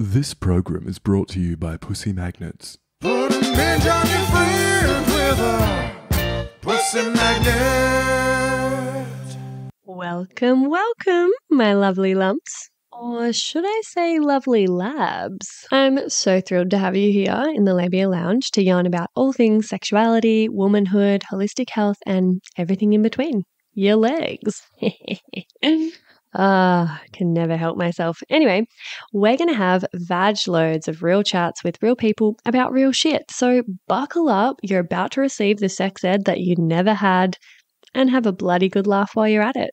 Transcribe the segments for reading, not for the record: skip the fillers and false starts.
This program is brought to you by Pussy Magnets. Put a midge on your friend with a pussy magnet. Welcome, my lovely lumps. Or should I say lovely labs? I'm so thrilled to have you here in the Labia Lounge to yarn about all things sexuality, womanhood, holistic health, and everything in between. Your legs. I can never help myself. Anyway, we're going to have vag loads of real chats with real people about real shit. So buckle up. You're about to receive the sex ed that you never had and have a bloody good laugh while you're at it.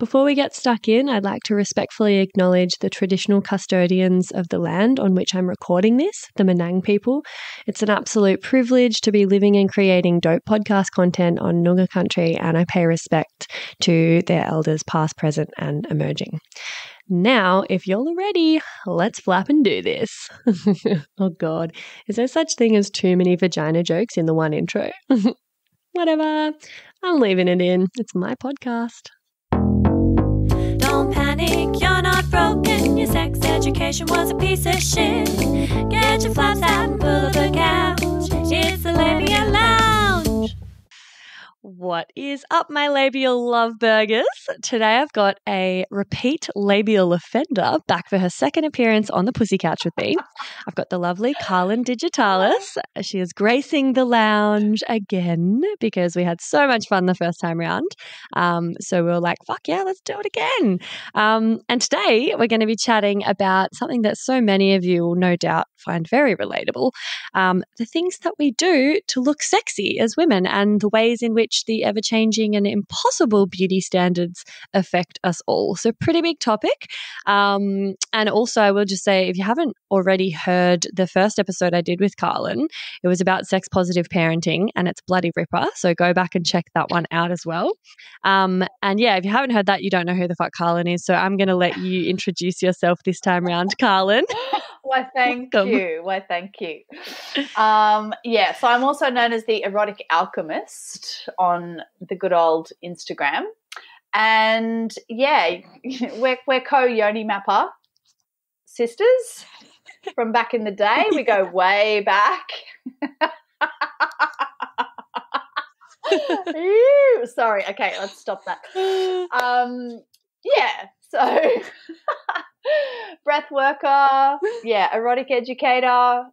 Before we get stuck in, I'd like to respectfully acknowledge the traditional custodians of the land on which I'm recording this, the Menang people. It's an absolute privilege to be living and creating dope podcast content on Noongar country, and I pay respect to their elders past, present, and emerging. Now, if you're all ready, let's flap and do this. Oh God, is there such thing as too many vagina jokes in the one intro? Whatever, I'm leaving it in. It's my podcast. Don't panic, you're not broken. Your sex education was a piece of shit. Get your flaps out and pull up a couch. It's the Labia Lounge. What is up, my labial love burgers? Today I've got a repeat labial offender back for her second appearance on the Pussy Couch with me. I've got the lovely Karlyn Digitalis. She is gracing the lounge again because we had so much fun the first time round. So we were like, fuck yeah, let's do it again. And today we're going to be chatting about something that so many of you will no doubt find very relatable. The things that we do to look sexy as women and the ways in which the ever-changing and impossible beauty standards affect us all. So pretty big topic. And also I will just say, if you haven't already heard the first episode I did with Karlyn, it was about sex-positive parenting and it's bloody ripper. So go back and check that one out as well. And yeah, if you haven't heard that, you don't know who the fuck Karlyn is. So I'm going to let you introduce yourself this time around, Karlyn. Why, thank you. Yeah, so I'm also known as the erotic alchemist on the good old Instagram. And yeah, we're co-yoni mapper sisters from back in the day. We go way back. Ew, sorry. Okay, let's stop that. Yeah, so breath worker, yeah, erotic educator,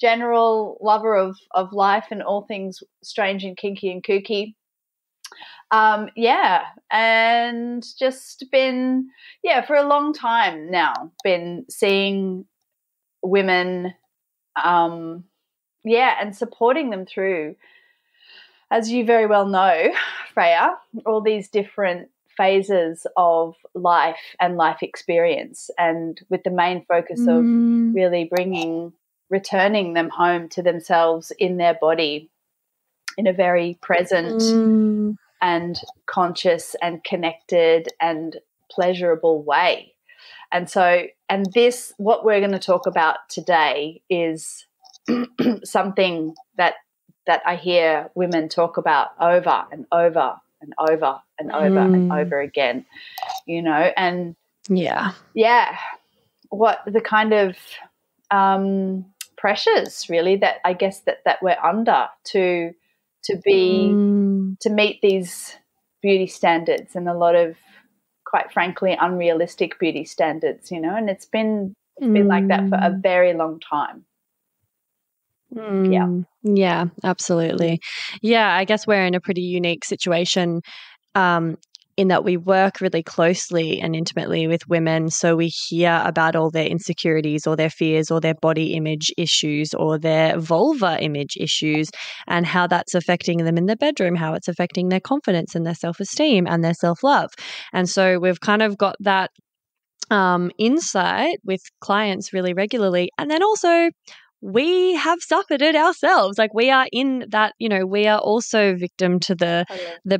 general lover of life and all things strange and kinky and kooky. Yeah, and just been, for a long time now, been seeing women, and supporting them through, as you very well know, Freya, all these different phases of life and life experience, and with the main focus of really returning them home to themselves in their body in a very present and conscious and connected and pleasurable way. And so, and this, what we're going to talk about today is something that I hear women talk about over and over and over and over and over again, you know, and what the kind of pressures really that I guess that we're under to meet these beauty standards, and a lot of, quite frankly, unrealistic beauty standards, you know, and it's been like that for a very long time. Yeah, absolutely. Yeah, I guess we're in a pretty unique situation in that we work really closely and intimately with women. So we hear about all their insecurities or their fears or their body image issues or their vulva image issues, and how that's affecting them in their bedroom, how it's affecting their confidence and their self-esteem and their self-love. And so we've kind of got that insight with clients really regularly. And then also we have suffered it ourselves. Like, we are in that, you know, we are also victim to the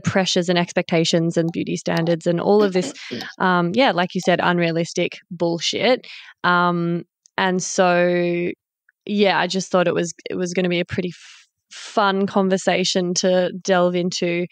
pressures and expectations and beauty standards and all of this, like you said, unrealistic bullshit. And so, yeah, I just thought it was going to be a pretty fun conversation to delve into,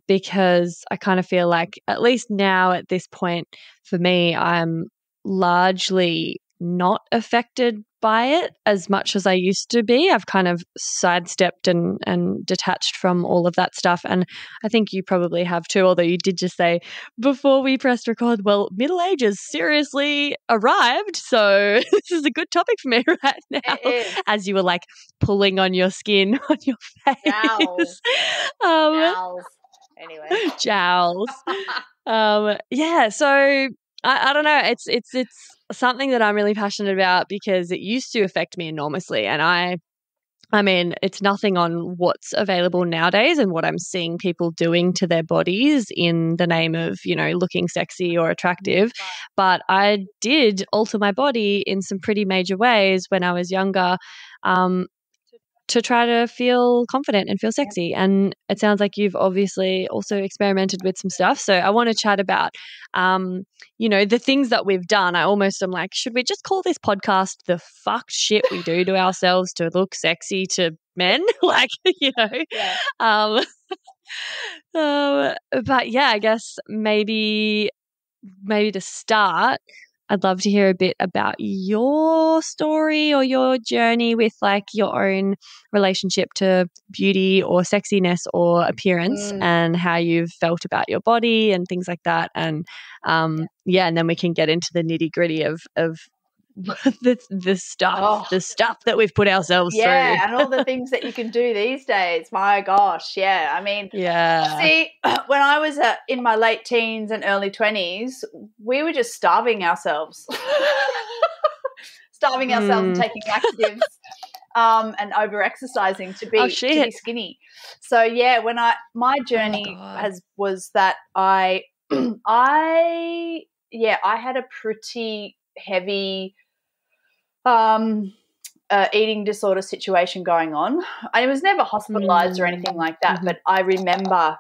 because I kind of feel like, at least now at this point for me, I'm largely not affected by it as much as I used to be. I've kind of sidestepped and detached from all of that stuff. And I think you probably have too, although you did just say before we pressed record, well, middle age has seriously arrived. So this is a good topic for me right now. It is. As you were like pulling on your skin, on your face. Jowls. Jowls. Anyway. Jowls. Yeah, so I don't know. It's something that I'm really passionate about because it used to affect me enormously, and I mean, it's nothing on what's available nowadays and what I'm seeing people doing to their bodies in the name of, you know, looking sexy or attractive. But I did alter my body in some pretty major ways when I was younger, to try to feel confident and feel sexy. And it sounds like you've obviously also experimented with some stuff. So I want to chat about, you know, the things that we've done. I almost am like, should we just call this podcast the fucked shit we do to ourselves to look sexy to men? Like, you know. Yeah. But yeah, I guess maybe to start, I'd love to hear a bit about your story or your journey with like your own relationship to beauty or sexiness or appearance and how you've felt about your body and things like that. And yeah, and then we can get into the nitty gritty of the stuff that we've put ourselves through. Yeah, and all the things that you can do these days. My gosh, yeah. I mean, yeah. See, when I was in my late teens and early 20s, we were just starving ourselves. Starving ourselves and taking laxatives and over-exercising to be skinny. So, yeah, when my journey was that I had a pretty heavy eating disorder situation going on. I was never hospitalized or anything like that, but I remember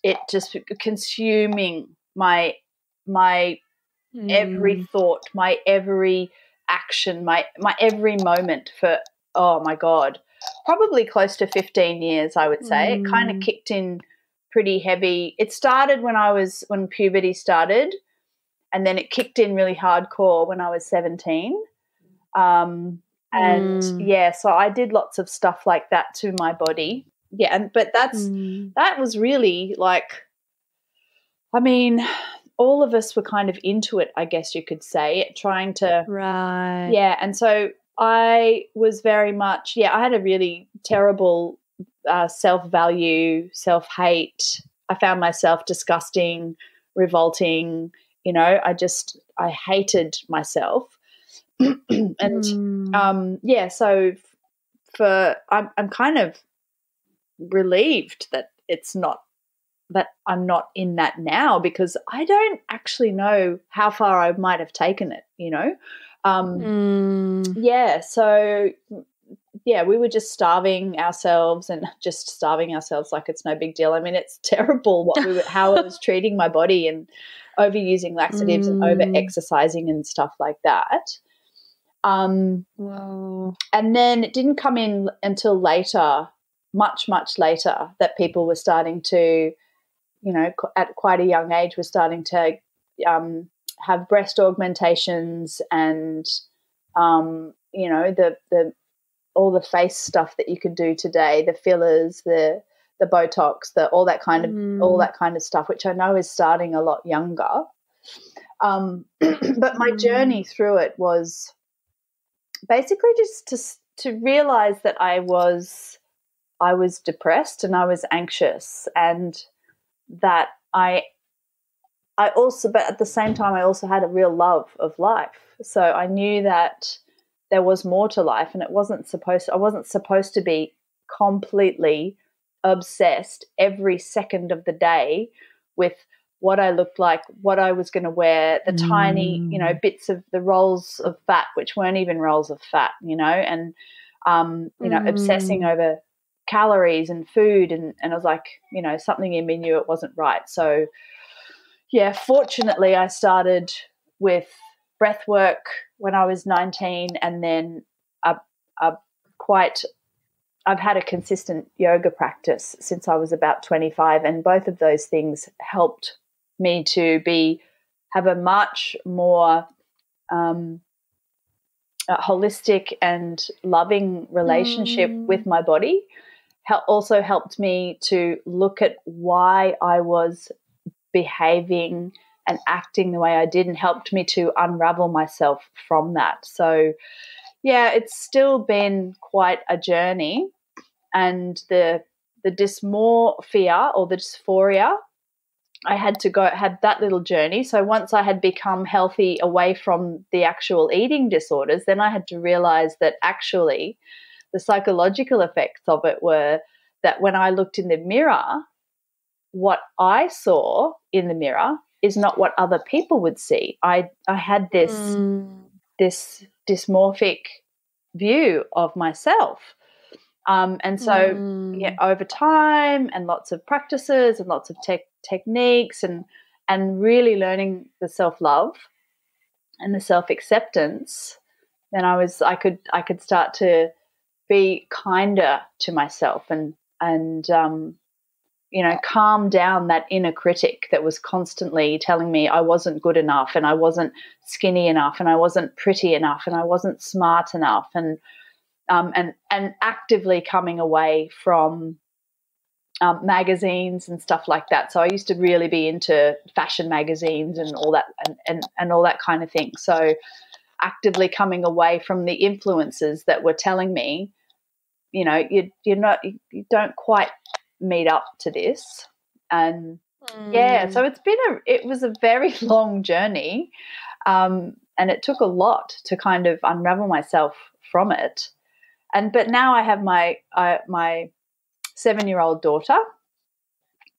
it just consuming my every thought, my every action, my every moment for, oh my God, probably close to 15 years, I would say. It kind of kicked in pretty heavy. It started when puberty started, and then it kicked in really hardcore when I was 17. And yeah, so I did lots of stuff like that to my body. Yeah, but that was really like, I mean, all of us were kind of into it, I guess you could say, trying to right. Yeah, and so I was very much, I had a really terrible self-value, self-hate. I found myself disgusting, revolting, you know, I hated myself. And so I'm kind of relieved that I'm not in that now, because I don't actually know how far I might have taken it, you know. So we were just starving ourselves like it's no big deal. I mean, it's terrible how I was treating my body and overusing laxatives and over exercising and stuff like that. Wow. And then it didn't come in until later, much later, that people were starting to, you know, at quite a young age, were starting to have breast augmentations and, you know, the all the face stuff that you could do today, the fillers, the Botox, all that kind of stuff, which I know is starting a lot younger. But my journey through it was basically just to realize that I was depressed and I was anxious, and that I also, but at the same time, I also had a real love of life. So I knew that there was more to life, and I wasn't supposed to be completely obsessed every second of the day with what I looked like, what I was going to wear, the tiny, you know, bits of the rolls of fat, which weren't even rolls of fat, you know, and, you know, obsessing over calories and food. And I was like, you know, something in me knew it wasn't right. So, yeah, fortunately I started with breath work when I was 19, and then I've had a consistent yoga practice since I was about 25, and both of those things helped me to have a much more a holistic and loving relationship with my body also helped me to look at why I was behaving and acting the way I did, and helped me to unravel myself from that. So, yeah, it's still been quite a journey. And the dysmorphia or the dysphoria, I had that little journey. So once I had become healthy away from the actual eating disorders, then I had to realize that actually the psychological effects of it were that when I looked in the mirror, what I saw in the mirror is not what other people would see. I had this dysmorphic view of myself. And so, over time and lots of practices and lots of techniques and really learning the self-love and the self-acceptance, then I could start to be kinder to myself and calm down that inner critic that was constantly telling me I wasn't good enough and I wasn't skinny enough and I wasn't pretty enough and I wasn't smart enough, and actively coming away from magazines and stuff like that. So I used to really be into fashion magazines and all that and all that kind of thing. So actively coming away from the influences that were telling me, you don't quite meet up to this. And so it was a very long journey, and it took a lot to kind of unravel myself from it. But now I have my 7-year-old daughter,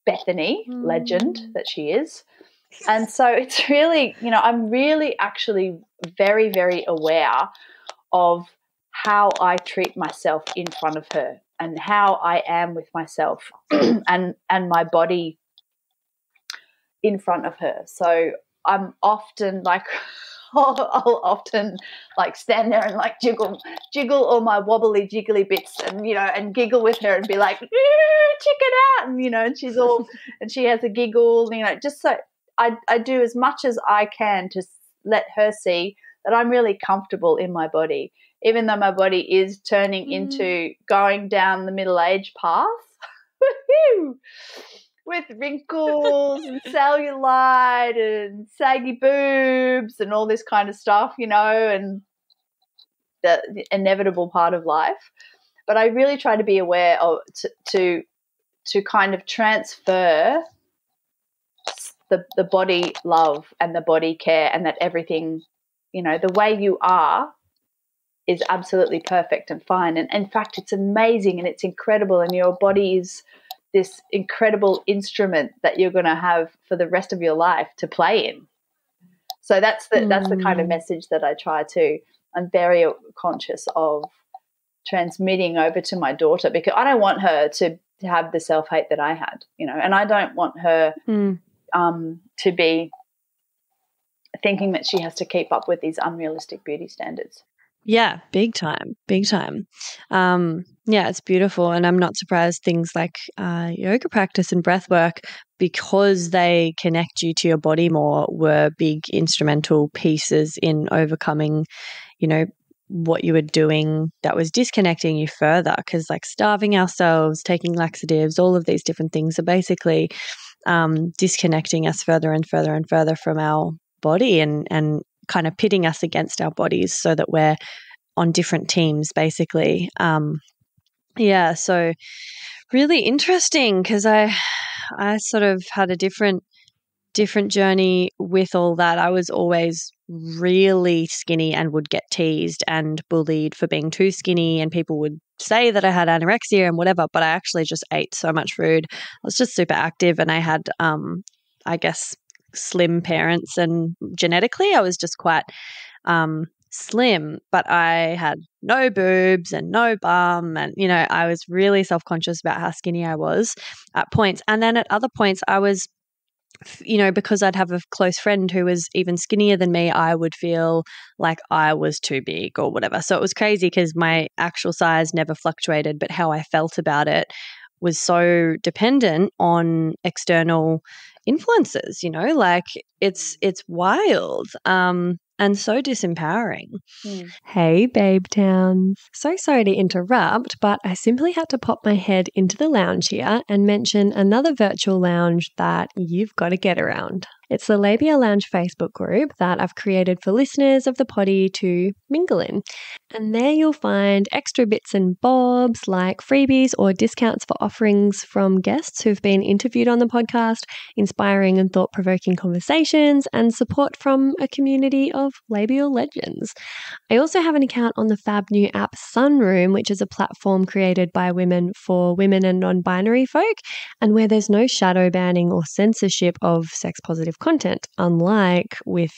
Bethany, legend that she is. And so it's really, I'm really actually very, very aware of how I treat myself in front of her and how I am with myself and my body in front of her. So I'm often like, I'll often like stand there and like jiggle all my wobbly jiggly bits and giggle with her and be like, check it out. And she's all, and she has a giggle, just so I do as much as I can to let her see that I'm really comfortable in my body, even though my body is turning into going down the middle-age path. Woohoo! With wrinkles and cellulite and saggy boobs and all this kind of stuff, and the inevitable part of life. But I really try to be aware of to kind of transfer the body love and the body care, and that everything, the way you are is absolutely perfect and fine. And in fact, it's amazing and it's incredible, and your body is this incredible instrument that you're going to have for the rest of your life to play in. So that's the kind of message that I try to, I'm very conscious of transmitting over to my daughter, because I don't want her to have the self-hate that I had, and I don't want her to be thinking that she has to keep up with these unrealistic beauty standards. Yeah, big time, big time. Yeah, it's beautiful. And I'm not surprised things like yoga practice and breath work, because they connect you to your body more, were big instrumental pieces in overcoming, what you were doing that was disconnecting you further. Because like starving ourselves, taking laxatives, all of these different things are basically disconnecting us further and further and further from our body and kind of pitting us against our bodies so that we're on different teams, basically. So really interesting, because I sort of had a different journey with all that. I was always really skinny and would get teased and bullied for being too skinny, and people would say that I had anorexia and whatever, but I actually just ate so much food. I was just super active, and I had, I guess, slim parents, and genetically I was just quite slim, but I had no boobs and no bum, and I was really self-conscious about how skinny I was at points. And then at other points I was, because I'd have a close friend who was even skinnier than me, I would feel like I was too big or whatever. So it was crazy, because my actual size never fluctuated, but how I felt about it was so dependent on external influences, like it's wild. and so disempowering. Mm. Hey, Babe Towns. So sorry to interrupt, but I simply had to pop my head into the lounge here and mention another virtual lounge that you've got to get around. It's the Labia Lounge Facebook group that I've created for listeners of the potty to mingle in. And there you'll find extra bits and bobs like freebies or discounts for offerings from guests who've been interviewed on the podcast, inspiring and thought-provoking conversations, and support from a community of labial legends. I also have an account on the fab new app Sunroom, which is a platform created by women for women and non-binary folk, and where there's no shadow banning or censorship of sex-positive content, unlike with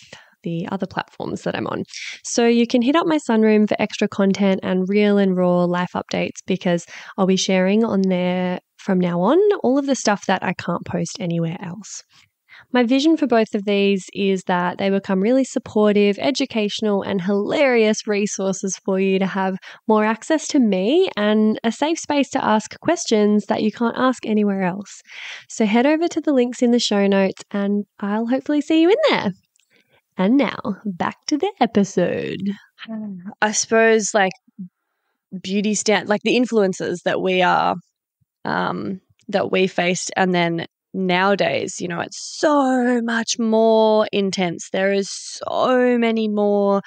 the other platforms that I'm on. So you can hit up my Sunroom for extra content and real and raw life updates, because I'll be sharing on there from now on all of the stuff that I can't post anywhere else. My vision for both of these is that they become really supportive, educational, and hilarious resources for you to have more access to me and a safe space to ask questions that you can't ask anywhere else. So head over to the links in the show notes and I'll hopefully see you in there. And now, back to the episode. I suppose, like, beauty like the influences that we are, that we faced, and then nowadays, you know, it's so much more intense. There is so many more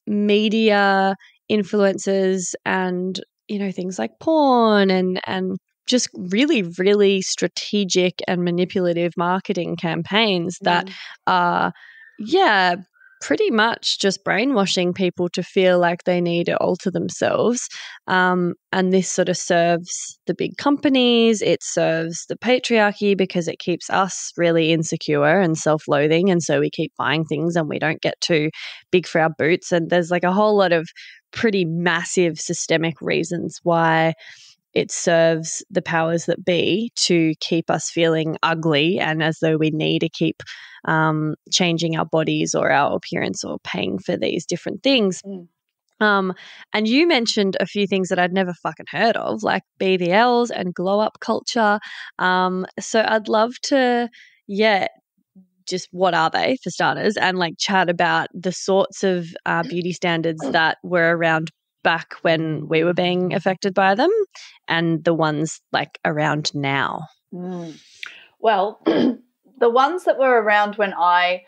media influences and, you know, things like porn and just really, really strategic and manipulative marketing campaigns that are, yeah, pretty much just brainwashing people to feel like they need to alter themselves. And this sort of serves the big companies. It serves the patriarchy because it keeps us really insecure and self-loathing. And so we keep buying things and we don't get too big for our boots. And there's like a whole lot of pretty massive systemic reasons why it serves the powers that be to keep us feeling ugly and as though we need to keep changing our bodies or our appearance or paying for these different things. And you mentioned a few things that I'd never fucking heard of, like BBLs and glow up culture. So I'd love to, just what are they for starters, and like chat about the sorts of beauty standards that were around back when we were being affected by them and the ones like around now. Well, the ones that were around when I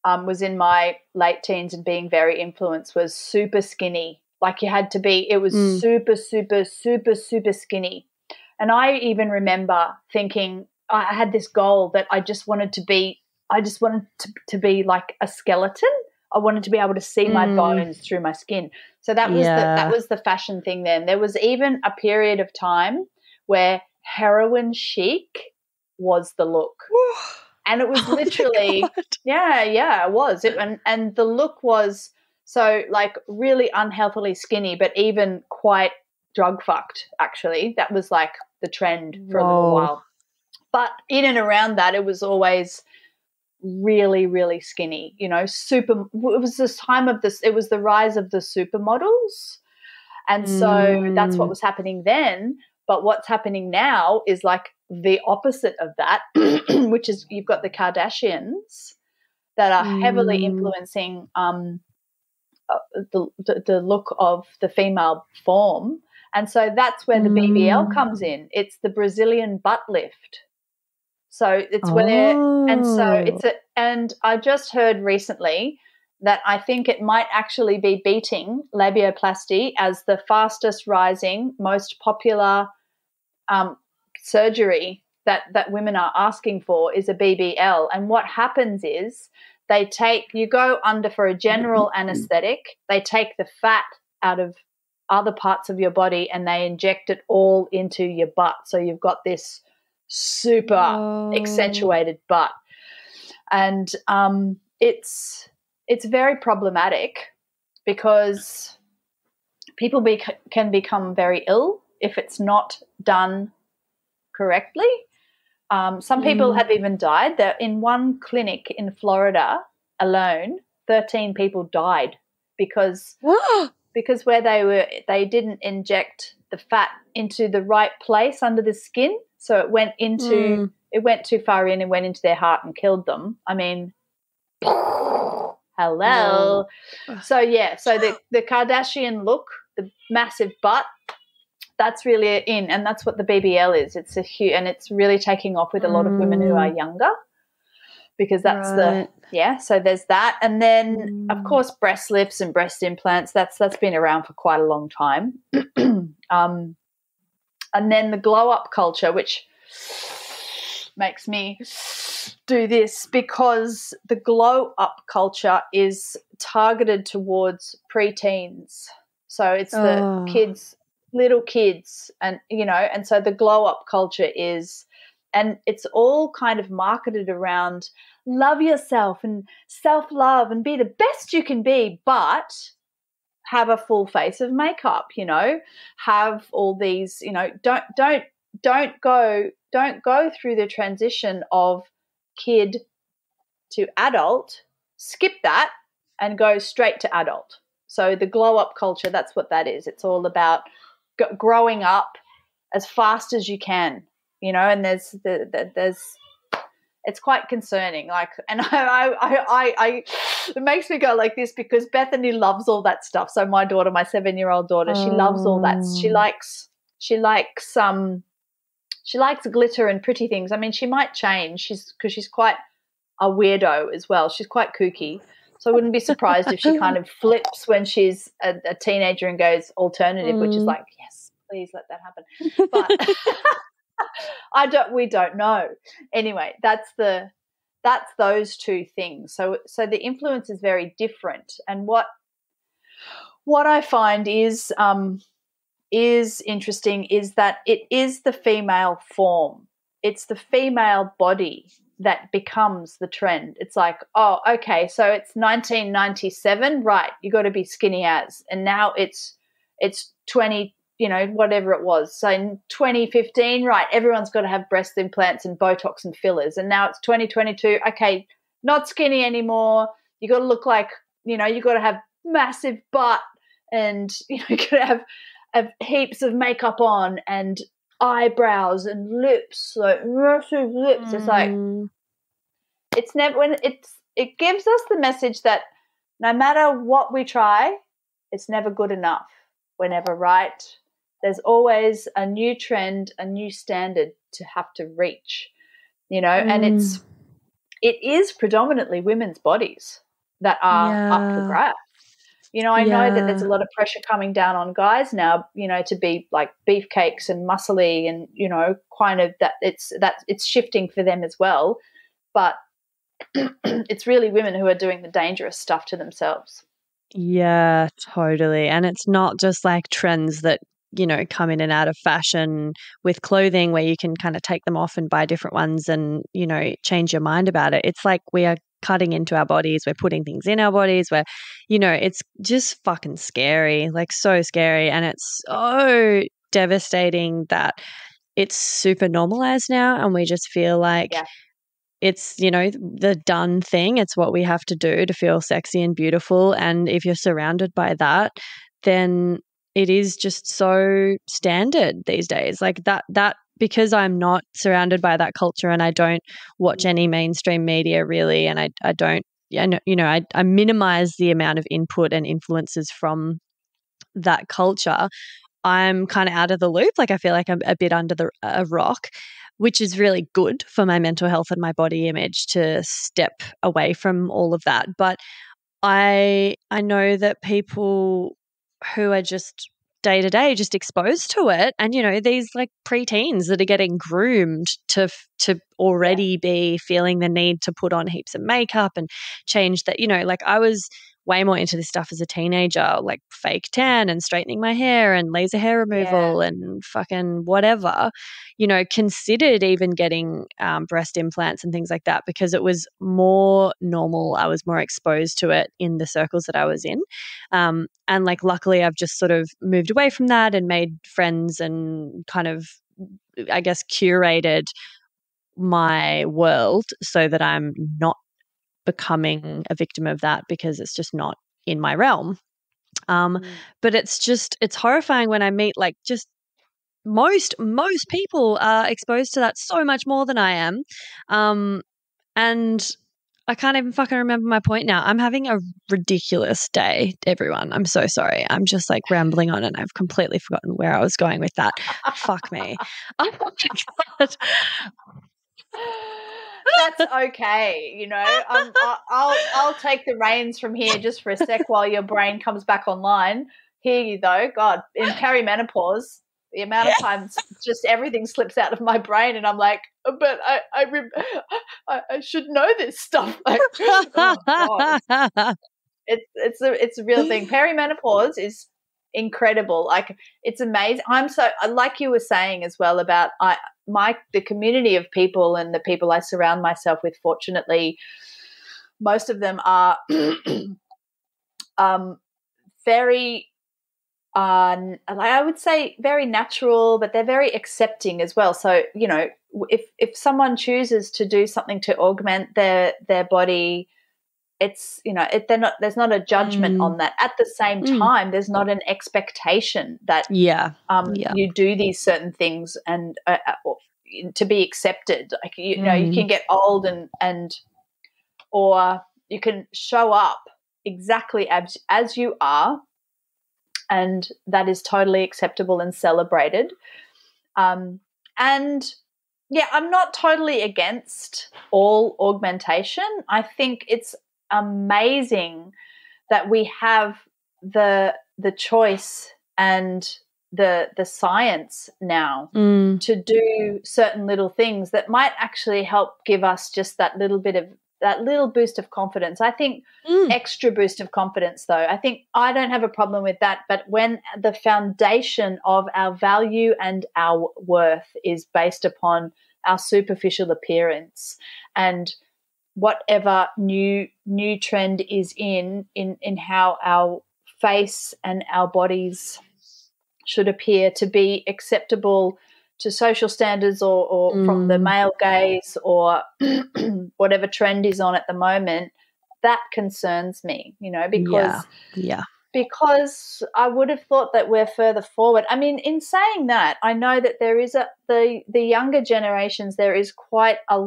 was in my late teens and being very influenced was super skinny. Like you had to be, it was super, super, super, super skinny. And I even remember thinking I had this goal that I just wanted to be like a skeleton. I wanted to be able to see my bones through my skin. So that was the fashion thing then. There was even a period of time where heroin chic was the look. And it was literally, it was. And the look was so like really unhealthily skinny, but even quite drug fucked, actually. That was like the trend for a little while. But in and around that, it was always really, really skinny, you know, it was this time of this, it was the rise of the supermodels. And so that's what was happening then. But what's happening now is like the opposite of that, which is you've got the Kardashians that are heavily influencing the look of the female form. And so that's where the BBL comes in. It's the Brazilian butt lift. So it's and I just heard recently that I think it might actually be beating labiaplasty as the fastest rising, most popular surgery that women are asking for is a BBL. And what happens is you go under for a general anesthetic, they take the fat out of other parts of your body and they inject it all into your butt. So you've got this super accentuated butt. And it's very problematic because people can become very ill if it's not done correctly. Some people have even died. In one clinic in Florida alone, 13 people died because where they didn't inject the fat into the right place under the skin. So it went too far in and went into their heart and killed them. I mean, Hello. So the Kardashian look, the massive butt, that's really in, and that's what the BBL is. It's a huge, and it's really taking off with a lot of women who are younger, because that's so there's that. And then of course breast lifts and breast implants, that's been around for quite a long time. And then the glow up culture, which makes me do this, because the glow up culture is targeted towards preteens. So it's the kids, little kids, and and so the glow up culture is, and it's all kind of marketed around love yourself and self-love and be the best you can be, but have a full face of makeup, have all these, don't go through the transition of kid to adult, skip that and go straight to adult. So the glow up culture, that's what that is. It's all about growing up as fast as you can, and there's it's quite concerning. Like, and I it makes me go like this, because Bethany loves all that stuff. So my daughter, my 7-year-old daughter, she loves all that. She likes glitter and pretty things. I mean, she might change. Because she's quite a weirdo as well. She's quite kooky. So I wouldn't be surprised if she kind of flips when she's a teenager and goes alternative, which is like, yes, please let that happen. But we don't know. Anyway, that's those two things. So the influence is very different. And what I find is interesting is that it is the female form. It's the female body that becomes the trend. It's like, oh, okay, so it's 1997, right, you got to be skinny as. And now it's 20, whatever it was. So in 2015, right, everyone's got to have breast implants and Botox and fillers. And now it's 2022, okay, not skinny anymore. You got to look like, you got to have massive butt, and, you got to have heaps of makeup on and eyebrows and lips, like massive lips. It's like, it's never, it gives us the message that no matter what we try, it's never good enough. We're never right. There's always a new trend, a new standard to have to reach, and it is predominantly women's bodies that are up for grabs. I know that there's a lot of pressure coming down on guys now, to be like beefcakes and muscly, and, kind of that it's shifting for them as well. But it's really women who are doing the dangerous stuff to themselves. Yeah, totally. And it's not just like trends that, come in and out of fashion with clothing where you can kind of take them off and buy different ones and, change your mind about it. It's like we are cutting into our bodies. We're putting things in our bodies where, it's just fucking scary, like so scary. And it's so devastating that it's super normalized now. And we just feel like it's, the done thing. It's what we have to do to feel sexy and beautiful. And if you're surrounded by that, then it is just so standard these days. Like that because I'm not surrounded by that culture, and I don't watch any mainstream media really, and I don't, I minimize the amount of input and influences from that culture. I'm kind of out of the loop. Like I feel like I'm a bit under a rock, which is really good for my mental health and my body image to step away from all of that. But I know that people who are just day to day just exposed to it, and these like preteens that are getting groomed to already be feeling the need to put on heaps of makeup and change that. Like I was way more into this stuff as a teenager, like fake tan and straightening my hair and laser hair removal and fucking whatever, considered even getting breast implants and things like that, because it was more normal. I was more exposed to it in the circles that I was in. And like, luckily I've just sort of moved away from that and made friends and kind of, I guess, curated my world so that I'm not becoming a victim of that, because it's just not in my realm. But it's horrifying when I meet like just most people are exposed to that so much more than I am. And I can't even fucking remember my point now. I'm having a ridiculous day, everyone. I'm so sorry. I'm just like rambling on and I've completely forgotten where I was going with that. Fuck me. Oh my God. That's okay, you know. I'll take the reins from here just for a sec while your brain comes back online. Hear you though, God, in perimenopause, the amount of times just everything slips out of my brain, and I'm like, but I should know this stuff. Like, oh God. It's a real thing. Perimenopause is incredible. Like, it's amazing. I'm so, like you were saying as well about the community of people and the people I surround myself with. Fortunately, most of them are very I would say very natural, but they're very accepting as well. So, you know, if someone chooses to do something to augment their body, it's, you know, there's not a judgment on that. At the same time, there's not an expectation that you do these certain things and to be accepted. Like, you know, you can get old and or you can show up exactly as you are, and that is totally acceptable and celebrated. And yeah, I'm not totally against all augmentation. I think it's amazing that we have the choice and the science now to do certain little things that might actually help give us just that little boost of confidence. I think extra boost of confidence, though. I think I don't have a problem with that, but when the foundation of our value and our worth is based upon our superficial appearance and whatever new trend is in how our face and our bodies should appear to be acceptable to social standards or from the male gaze or whatever trend is on at the moment, that concerns me, you know, because I would have thought that we're further forward. I mean, in saying that, I know that there is the younger generations, there is quite a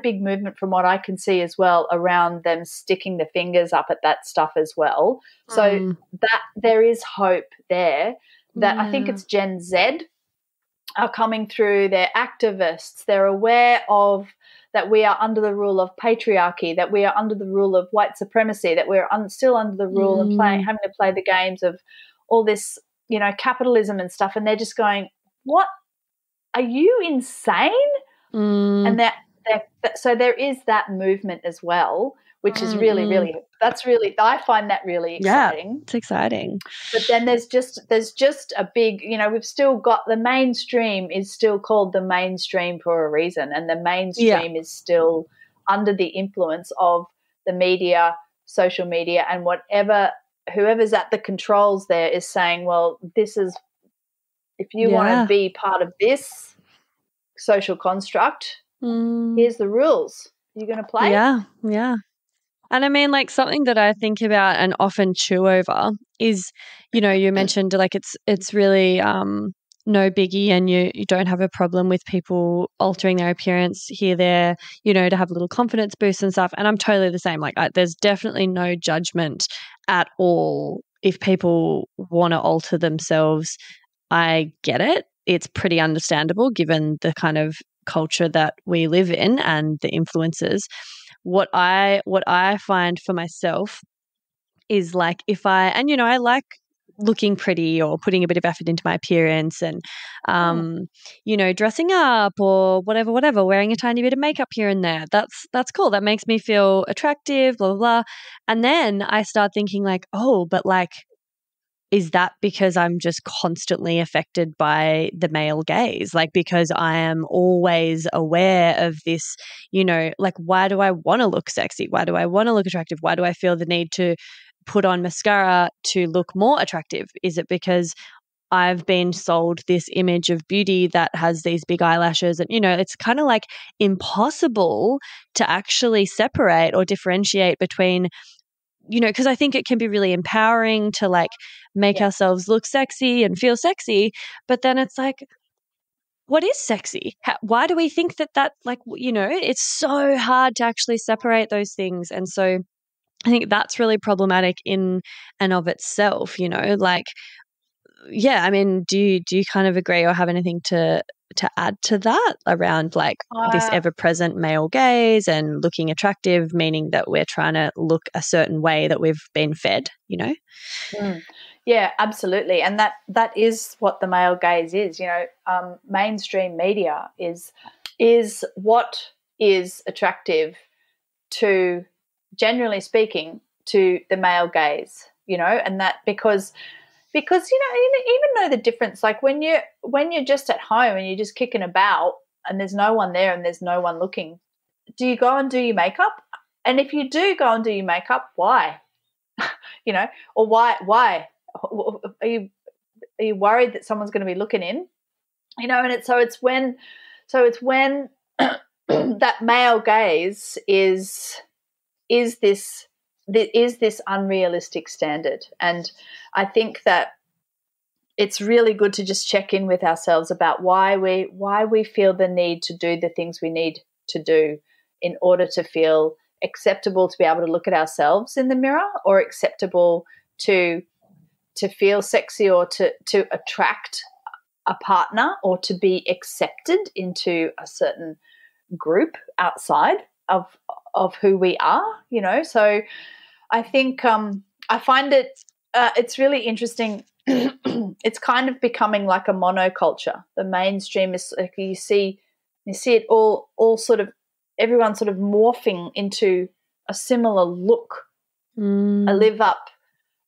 big movement from what I can see as well around them sticking the fingers up at that stuff as well. So that there is hope there. That I think it's Gen Z are coming through. They're activists. They're aware of that we are under the rule of patriarchy, that we are under the rule of white supremacy, that we're still under the rule and having to play the games of all this, you know, capitalism and stuff. And they're just going, "What? Are you insane?" And so there is that movement as well, which is really, really, I find that really exciting. Yeah, it's exciting. But then there's just a big, you know, we've still got the mainstream is still called the mainstream for a reason, and the mainstream is still under the influence of the media, social media, and whoever's at the controls there is saying, well, this is, if you want to be part of this social construct, here's the rules. You're going to play? Yeah. And I mean, like, something that I think about and often chew over is, you know, you mentioned like it's really no biggie, and you don't have a problem with people altering their appearance here, there, you know, to have a little confidence boost and stuff. And I'm totally the same. Like, there's definitely no judgment at all if people want to alter themselves. I get it. It's pretty understandable given the kind of culture that we live in and the influences. What I find for myself is, like, I like looking pretty or putting a bit of effort into my appearance and, you know, dressing up or whatever, wearing a tiny bit of makeup here and there. That's cool. That makes me feel attractive, blah, blah, blah. And then I start thinking like, oh, but like, is that because I'm just constantly affected by the male gaze? Like, because I am always aware of this, you know, like, why do I want to look sexy? Why do I want to look attractive? Why do I feel the need to put on mascara to look more attractive? Is it because I've been sold this image of beauty that has these big eyelashes? And, you know, it's kind of like impossible to actually separate or differentiate between, you know, because I think it can be really empowering to like make ourselves look sexy and feel sexy. But then it's like, what is sexy? Why do we think that, like, you know, it's so hard to actually separate those things. And so I think that's really problematic in and of itself, you know, like, yeah, I mean, do you kind of agree or have anything to add to that around like this Uh, ever present male gaze and looking attractive, meaning that we're trying to look a certain way that we've been fed, you know? Yeah, absolutely, and that is what the male gaze is. You know, mainstream media is what is attractive to, generally speaking, to the male gaze. You know, and that because you know, you even know the difference. Like when you're just at home and you're just kicking about and there's no one there and there's no one looking, do you go and do your makeup? And if you do go and do your makeup, why? You know, or why are you worried that someone's going to be looking in? You know, and it's when that male gaze is this unrealistic standard. And I think that it's really good to just check in with ourselves about why we feel the need to do the things we need to do in order to feel acceptable, to be able to look at ourselves in the mirror, or acceptable to feel sexy, or to attract a partner, or to be accepted into a certain group outside of who we are, you know. So I think I find it's really interesting. It's kind of becoming like a monoculture. The mainstream is like you see it all sort of, everyone sort of morphing into a similar look. I live up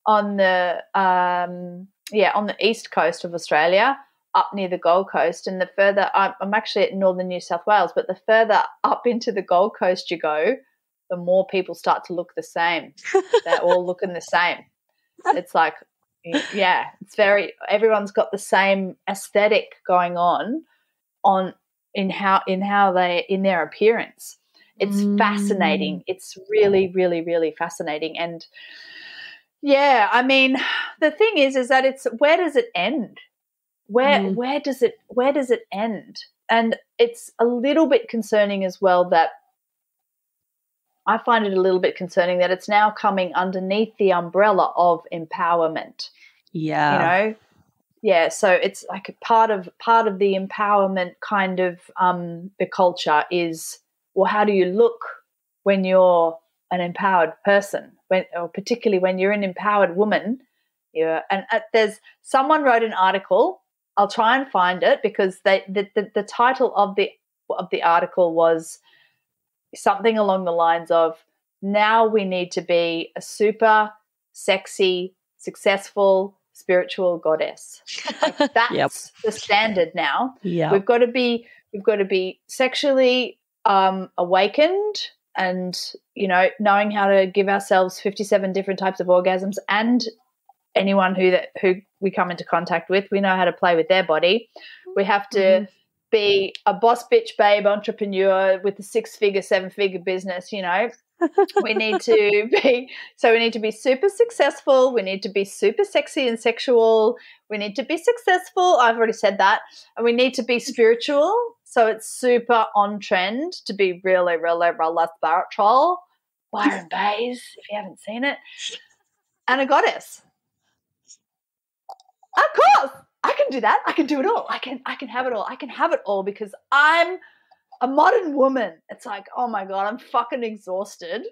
on the on the east coast of Australia, up near the Gold Coast, and the further I'm actually at northern New South Wales, but the further up into the Gold Coast you go, the more people start to look the same. They're all looking the same. It's like, yeah, it's very, everyone's got the same aesthetic going on in their appearance. It's fascinating. It's really, really, really fascinating. And yeah, I mean, the thing is that it's, where does it end? Where does it end? And it's a little bit concerning as well, that I find it a little bit concerning that it's now coming underneath the umbrella of empowerment. Yeah. You know? Yeah, so it's like part of the empowerment kind of the culture is, well, how do you look when you're an empowered person, or particularly when you're an empowered woman? Yeah, and there's someone wrote an article. I'll try and find it, because the title of the article was something along the lines of, now we need to be a super sexy, successful, spiritual goddess. Like that's the standard now. Yeah, we've got to be sexually awakened, and, you know, knowing how to give ourselves 57 different types of orgasms, and anyone who we come into contact with, we know how to play with their body. We have to be a boss bitch babe entrepreneur with a 6-figure, 7-figure business, you know. we need to be super successful. We need to be super sexy and sexual. We need to be successful. I've already said that. And we need to be spiritual. So it's super on trend to be really, really, really spiritual. Byron Bays, if you haven't seen it. And a goddess. Of course, I can do that. I can do it all. I can have it all. I can have it all because I'm a modern woman. It's like, oh my God, I'm fucking exhausted.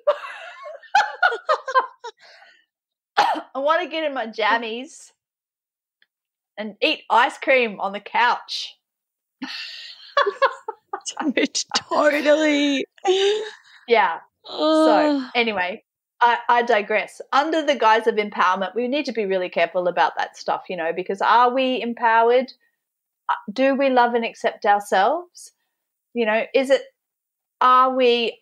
I want to get in my jammies and eat ice cream on the couch. Totally. Yeah. So anyway, I digress. Under the guise of empowerment, we need to be really careful about that stuff, you know, because are we empowered? Do we love and accept ourselves? You know, are we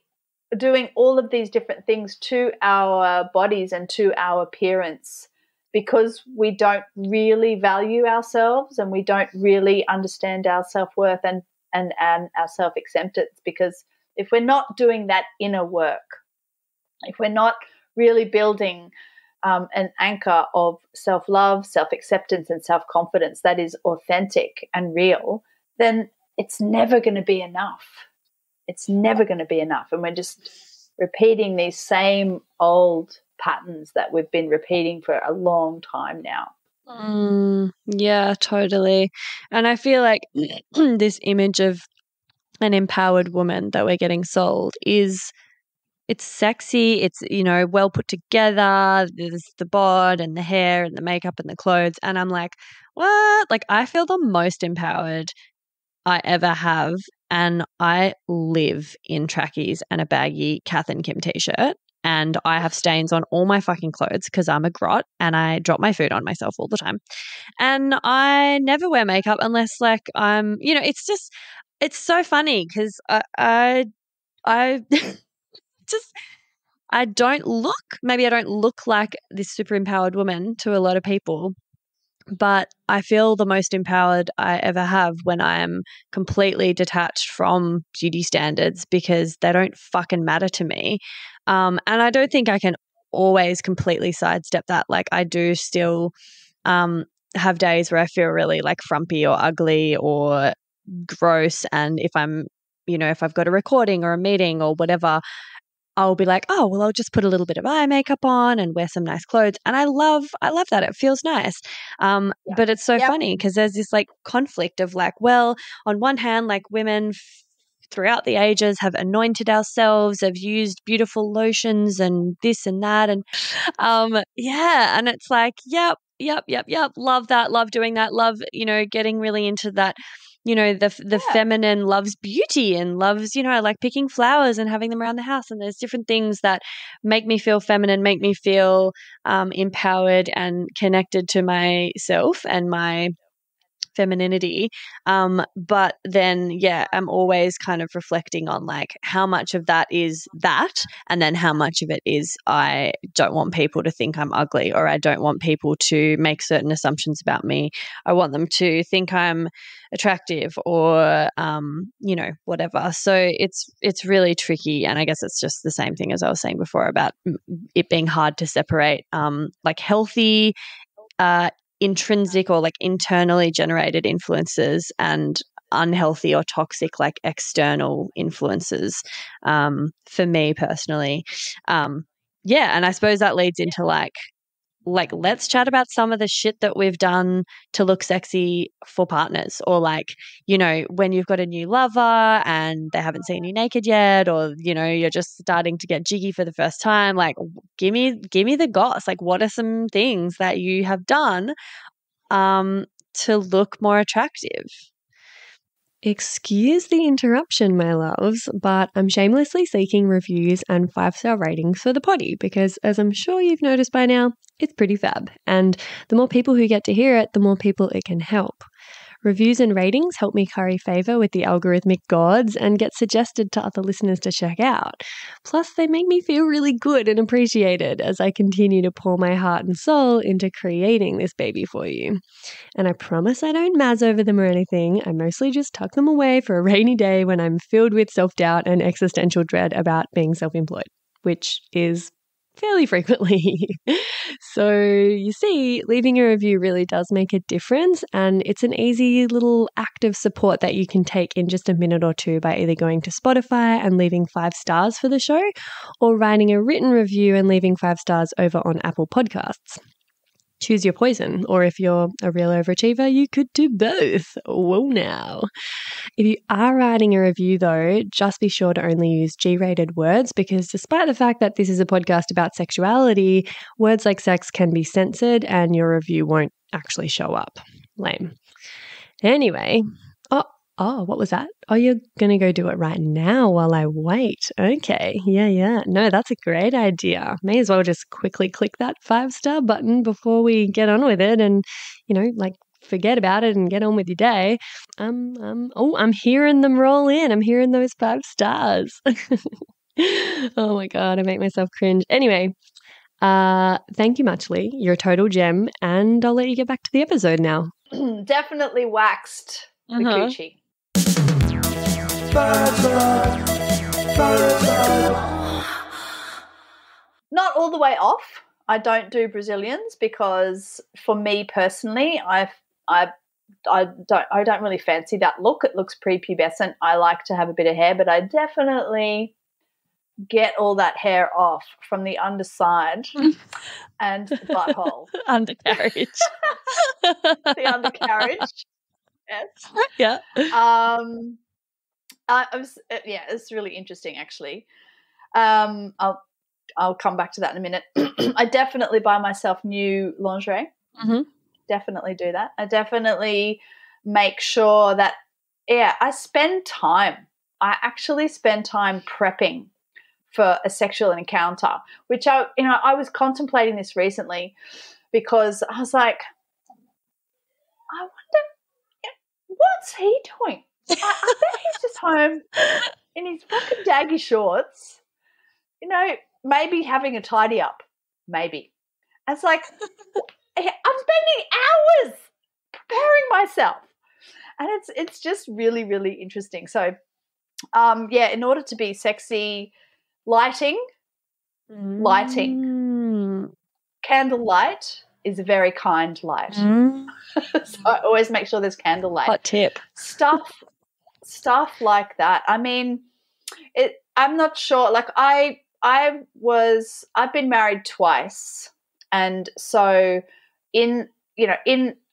doing all of these different things to our bodies and to our appearance because we don't really value ourselves and we don't really understand our self-worth and our self-acceptance? Because if we're not doing that inner work, if we're not really building an anchor of self-love, self-acceptance and self-confidence that is authentic and real, then it's never going to be enough. It's never going to be enough. And we're just repeating these same old patterns that we've been repeating for a long time now. Yeah, totally. And I feel like this image of an empowered woman that we're getting sold it's sexy, it's, well put together, there's the bod and the hair and the makeup and the clothes, and I'm like, what? Like, I feel the most empowered I ever have, and I live in trackies and a baggy Kath and Kim t-shirt, and I have stains on all my fucking clothes because I'm a grot and I drop my food on myself all the time, and I never wear makeup unless like I'm, it's so funny because I just I don't look like this super empowered woman to a lot of people, but I feel the most empowered I ever have when I am completely detached from beauty standards because they don't fucking matter to me. And I don't think I can always completely sidestep that. Like, I do still have days where I feel really like frumpy or ugly or gross, and if I'm, if I've got a recording or a meeting or whatever, I'll be like, oh, well, I'll just put a little bit of eye makeup on and wear some nice clothes. And I love that. It feels nice. But it's so funny because there's this like conflict of like, well, on one hand, like women throughout the ages have anointed ourselves, have used beautiful lotions and this and that. And and it's like, yep. Love that. Love doing that. Love, getting really into that. The feminine loves beauty and loves, I like picking flowers and having them around the house. And there's different things that make me feel feminine, make me feel empowered and connected to myself and my femininity. But then, I'm always kind of reflecting on like how much of that is that, and then how much of it is I don't want people to think I'm ugly, or I don't want people to make certain assumptions about me. I want them to think I'm attractive or, whatever. So it's really tricky. And I guess it's just the same thing as I was saying before about it being hard to separate like healthy, intrinsic or like internally generated influences and unhealthy or toxic like external influences for me personally. And I suppose that leads into like let's chat about some of the shit that we've done to look sexy for partners, or like, when you've got a new lover and they haven't seen you naked yet, or, you're just starting to get jiggy for the first time. Like, give me the goss. Like, what are some things that you have done to look more attractive? Excuse the interruption, my loves, but I'm shamelessly seeking reviews and 5-star ratings for the potty because, as I'm sure you've noticed by now, it's pretty fab. And the more people who get to hear it, the more people it can help. Reviews and ratings help me curry favour with the algorithmic gods and get suggested to other listeners to check out. Plus, they make me feel really good and appreciated as I continue to pour my heart and soul into creating this baby for you. And I promise I don't mazz over them or anything. I mostly just tuck them away for a rainy day when I'm filled with self-doubt and existential dread about being self-employed, which is fairly frequently. So you see, leaving a review really does make a difference, and it's an easy little act of support that you can take in just a minute or two by either going to Spotify and leaving 5 stars for the show, or writing a written review and leaving 5 stars over on Apple Podcasts. Choose your poison, or if you're a real overachiever, you could do both. Whoa now. If you are writing a review though, just be sure to only use G-rated words, because despite the fact that this is a podcast about sexuality, words like sex can be censored and your review won't actually show up. Lame. Anyway, oh, what was that? Oh, you're going to go do it right now while I wait. Okay. Yeah. No, that's a great idea. May as well just quickly click that 5-star button before we get on with it and, forget about it and get on with your day. I'm hearing them roll in. I'm hearing those 5 stars. Oh my God, I make myself cringe. Anyway, thank you much, Lee. You're a total gem, and I'll let you get back to the episode now. Definitely waxed the coochie. Not all the way off. I don't do Brazilians because for me personally, I I don't really fancy that look. It looks prepubescent. I like to have a bit of hair, but I definitely get all that hair off from the underside and the butthole. Undercarriage. The undercarriage. Yes. Yeah. It's really interesting actually. I'll come back to that in a minute. I definitely buy myself new lingerie. Mm-hmm. Definitely do that. I definitely make sure that, I spend time. I actually spend time prepping for a sexual encounter, which I was contemplating this recently because I was like, I wonder, what's he doing? I bet he's just home in his fucking daggy shorts, maybe having a tidy up, maybe. And it's like, I'm spending hours preparing myself. And it's just really, really interesting. So, in order to be sexy, lighting, candlelight is a very kind light. So I always make sure there's candlelight. Hot tip. Stuff like that. I mean, I'm not sure. Like I've been married twice, and so in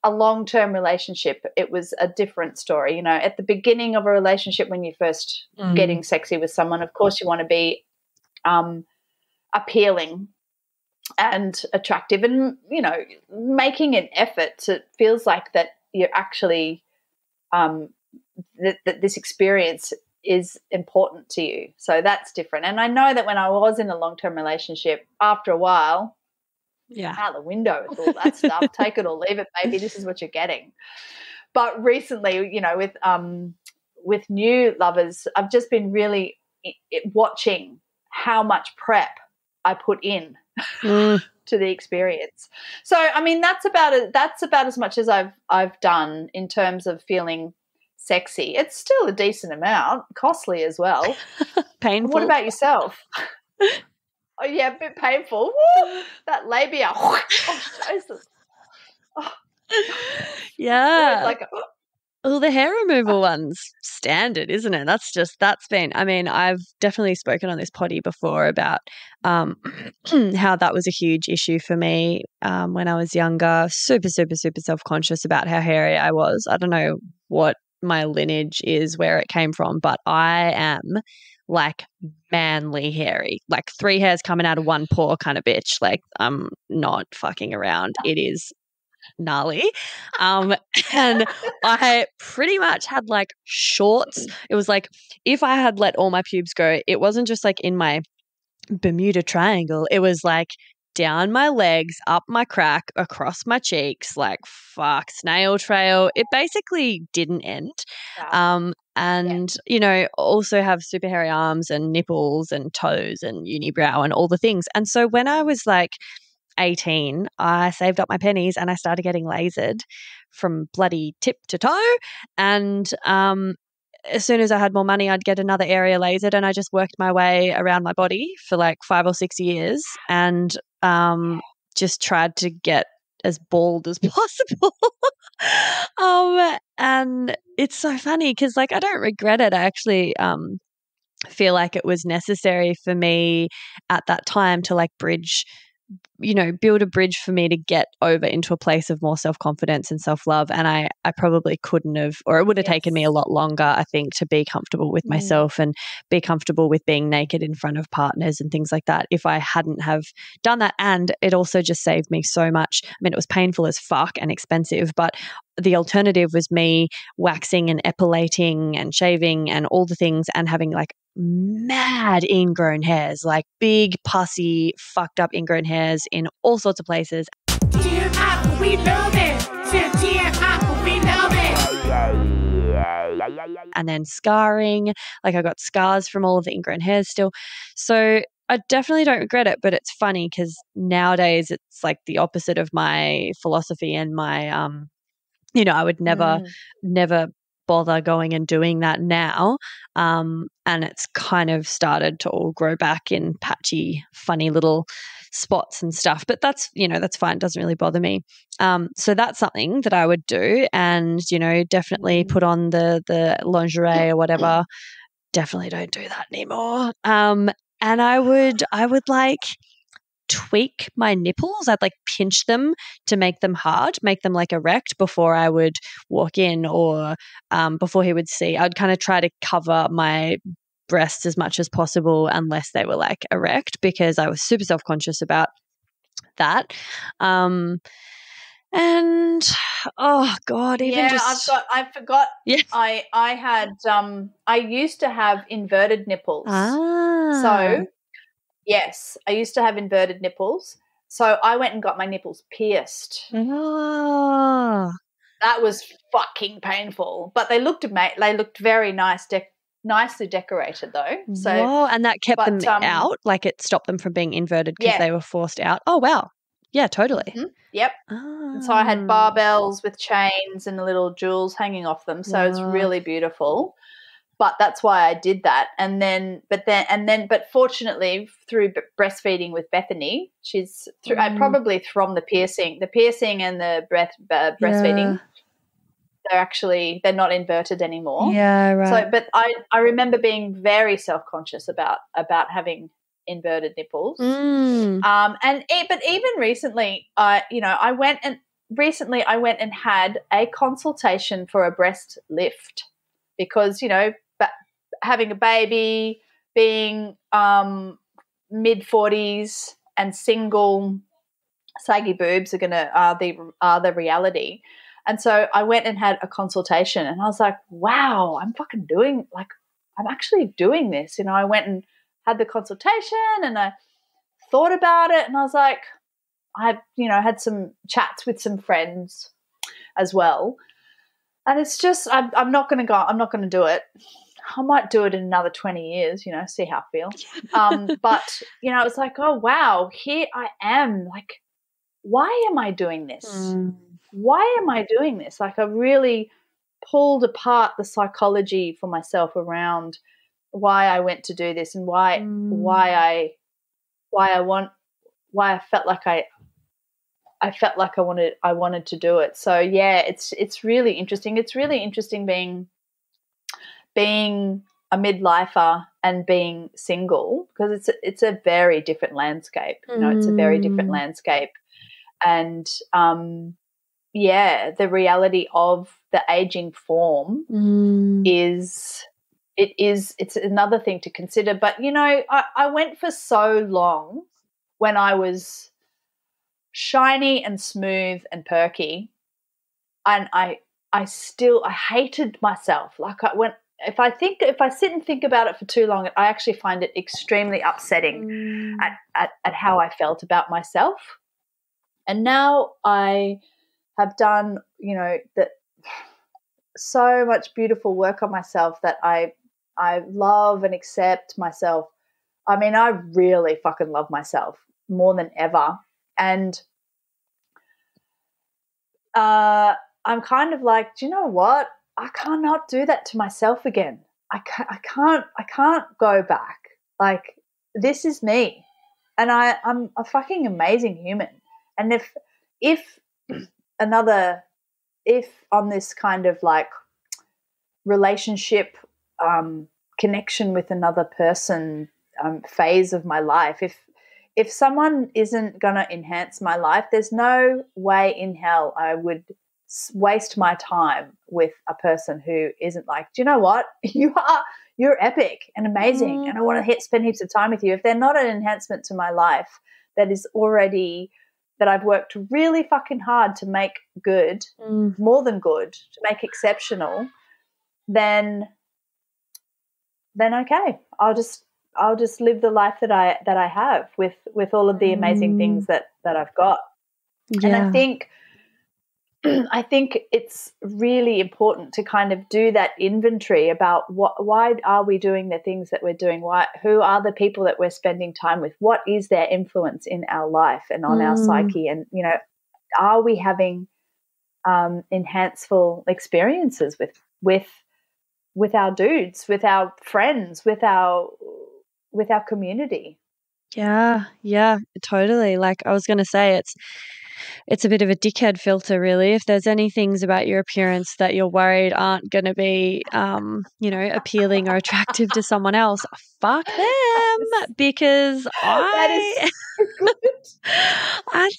a long-term relationship, it was a different story. At the beginning of a relationship, when you're first getting sexy with someone, of course you want to be appealing and attractive, and making an effort. So it feels like that you're actually that this experience is important to you. So that's different. And I know that when I was in a long-term relationship, after a while, out the window with all that stuff, take it or leave it, baby. This is what you're getting. But recently, with new lovers, I've just been really watching how much prep I put in to the experience. So, I mean, that's about as much as I've done in terms of feeling sexy. It's still a decent amount, costly as well. Painful. What about yourself? Oh, yeah, a bit painful. Woo! That labia. Oh, Jesus. Oh. Yeah. Like, well, the hair removal one's standard, isn't it? I've definitely spoken on this potty before about how that was a huge issue for me when I was younger. Super, super, super self-conscious about how hairy I was. I don't know what my lineage is, where it came from, but I am like manly hairy, like 3 hairs coming out of one paw kind of bitch. Like, I'm not fucking around. It is gnarly. And I pretty much had like shorts. It was like if I had let all my pubes go, it wasn't just like in my Bermuda Triangle. It was like down my legs, up my crack, across my cheeks, like snail trail. It basically didn't end. Wow. Also have super hairy arms and nipples and toes and unibrow and all the things. And so when I was like 18, I saved up my pennies and I started getting lasered from bloody tip to toe. And as soon as I had more money, I'd get another area lasered, and I just worked my way around my body for like 5 or 6 years and just tried to get as bald as possible. And it's so funny because like I don't regret it. I actually feel like it was necessary for me at that time to like build a bridge for me to get over into a place of more self-confidence and self-love. And I probably couldn't have, or it would have taken me a lot longer, I think, to be comfortable with myself and be comfortable with being naked in front of partners and things like that if I hadn't have done that. And it also just saved me so much. I mean, it was painful as fuck and expensive, but the alternative was me waxing and epilating and shaving and all the things and having like mad ingrown hairs, like big, pussy, fucked up ingrown hairs in all sorts of places. Team up, we love it. Team up, we love it. And then scarring, like I got scars from all of the ingrown hairs still. So I definitely don't regret it, but it's funny because nowadays it's like the opposite of my philosophy and my, I would never bother going and doing that now. And it's kind of started to all grow back in patchy, funny little spots and stuff. But that's, that's fine. It doesn't really bother me. So that's something that I would do, and, definitely put on the lingerie or whatever. Definitely don't do that anymore. And I would like tweak my nipples. I'd like pinch them to make them hard, make them like erect before I would walk in, or before he would see. I'd kind of try to cover my breasts as much as possible unless they were like erect, because I was super self-conscious about that. And oh God, even I forgot. Yeah. I had I used to have inverted nipples. Ah. So yes, I used to have inverted nipples. So I went and got my nipples pierced. Oh. That was fucking painful, but they looked very nice, nicely decorated though. So whoa, and that kept them out, like it stopped them from being inverted because they were forced out. Oh wow. Yeah, totally. Mm-hmm. Yep. Oh. And so I had barbells with chains and the little jewels hanging off them. So it's really beautiful. But that's why I did that. But fortunately, through breastfeeding with Bethany, she's probably from the piercing and the breastfeeding. They're not inverted anymore. Yeah, right. So, but I remember being very self-conscious about having inverted nipples. But even recently, I went and had a consultation for a breast lift because, having a baby, being mid-40s and single, saggy boobs are the reality. And so I went and had a consultation, and I was like, wow, I'm actually doing this. I went and had the consultation, and I thought about it, and I was like, I had some chats with some friends as well. And it's just, I'm not going to do it. I might do it in another 20 years, see how I feel. But, it's like, oh, wow, here I am. Like, why am I doing this? Why am I doing this? Like, I really pulled apart the psychology for myself around why I went to do this and why I felt like I wanted to do it. So yeah, it's really interesting. It's really interesting being a midlifer and being single, because it's a very different landscape. It's a very different landscape, and the reality of the aging form it's another thing to consider. But I went for so long when I was shiny and smooth and perky, and I hated myself. Like if I sit and think about it for too long, I actually find it extremely upsetting at how I felt about myself. And now I have done so much beautiful work on myself that I love and accept myself. I mean, I really fucking love myself more than ever. And I'm kind of like, do you know what? I cannot do that to myself again. I can't go back. Like, this is me, and I'm a fucking amazing human. And if on this kind of like relationship connection with another person phase of my life, if someone isn't going to enhance my life, there's no way in hell I would waste my time with a person who isn't like, do you know what? You're epic and amazing, and I want to spend heaps of time with you. If they're not an enhancement to my life that I've worked really fucking hard to make good, more than good, to make exceptional, then okay, I'll just live the life that I have with all of the amazing things that I've got. Yeah. And I think it's really important to kind of do that inventory about why are we doing the things that we're doing? Who are the people that we're spending time with? What is their influence in our life and on our psyche? And, are we having enhanceful experiences with our dudes, with our friends, with our community? Yeah, totally. Like I was going to say, it's a bit of a dickhead filter, really. If there's any things about your appearance that you're worried aren't going to be, appealing or attractive to someone else, fuck them. Because That is I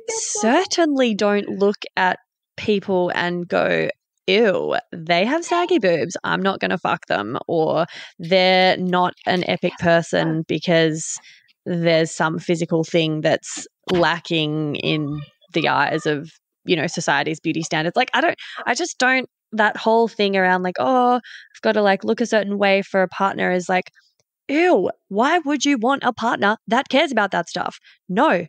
so good. certainly don't look at people and go, ew, they have saggy boobs. I'm not going to fuck them. Or they're not an epic person because there's some physical thing that's lacking in the eyes of, society's beauty standards. Like, I just don't, that whole thing around like, oh, I've got to like look a certain way for a partner is like, ew, why would you want a partner that cares about that stuff? No.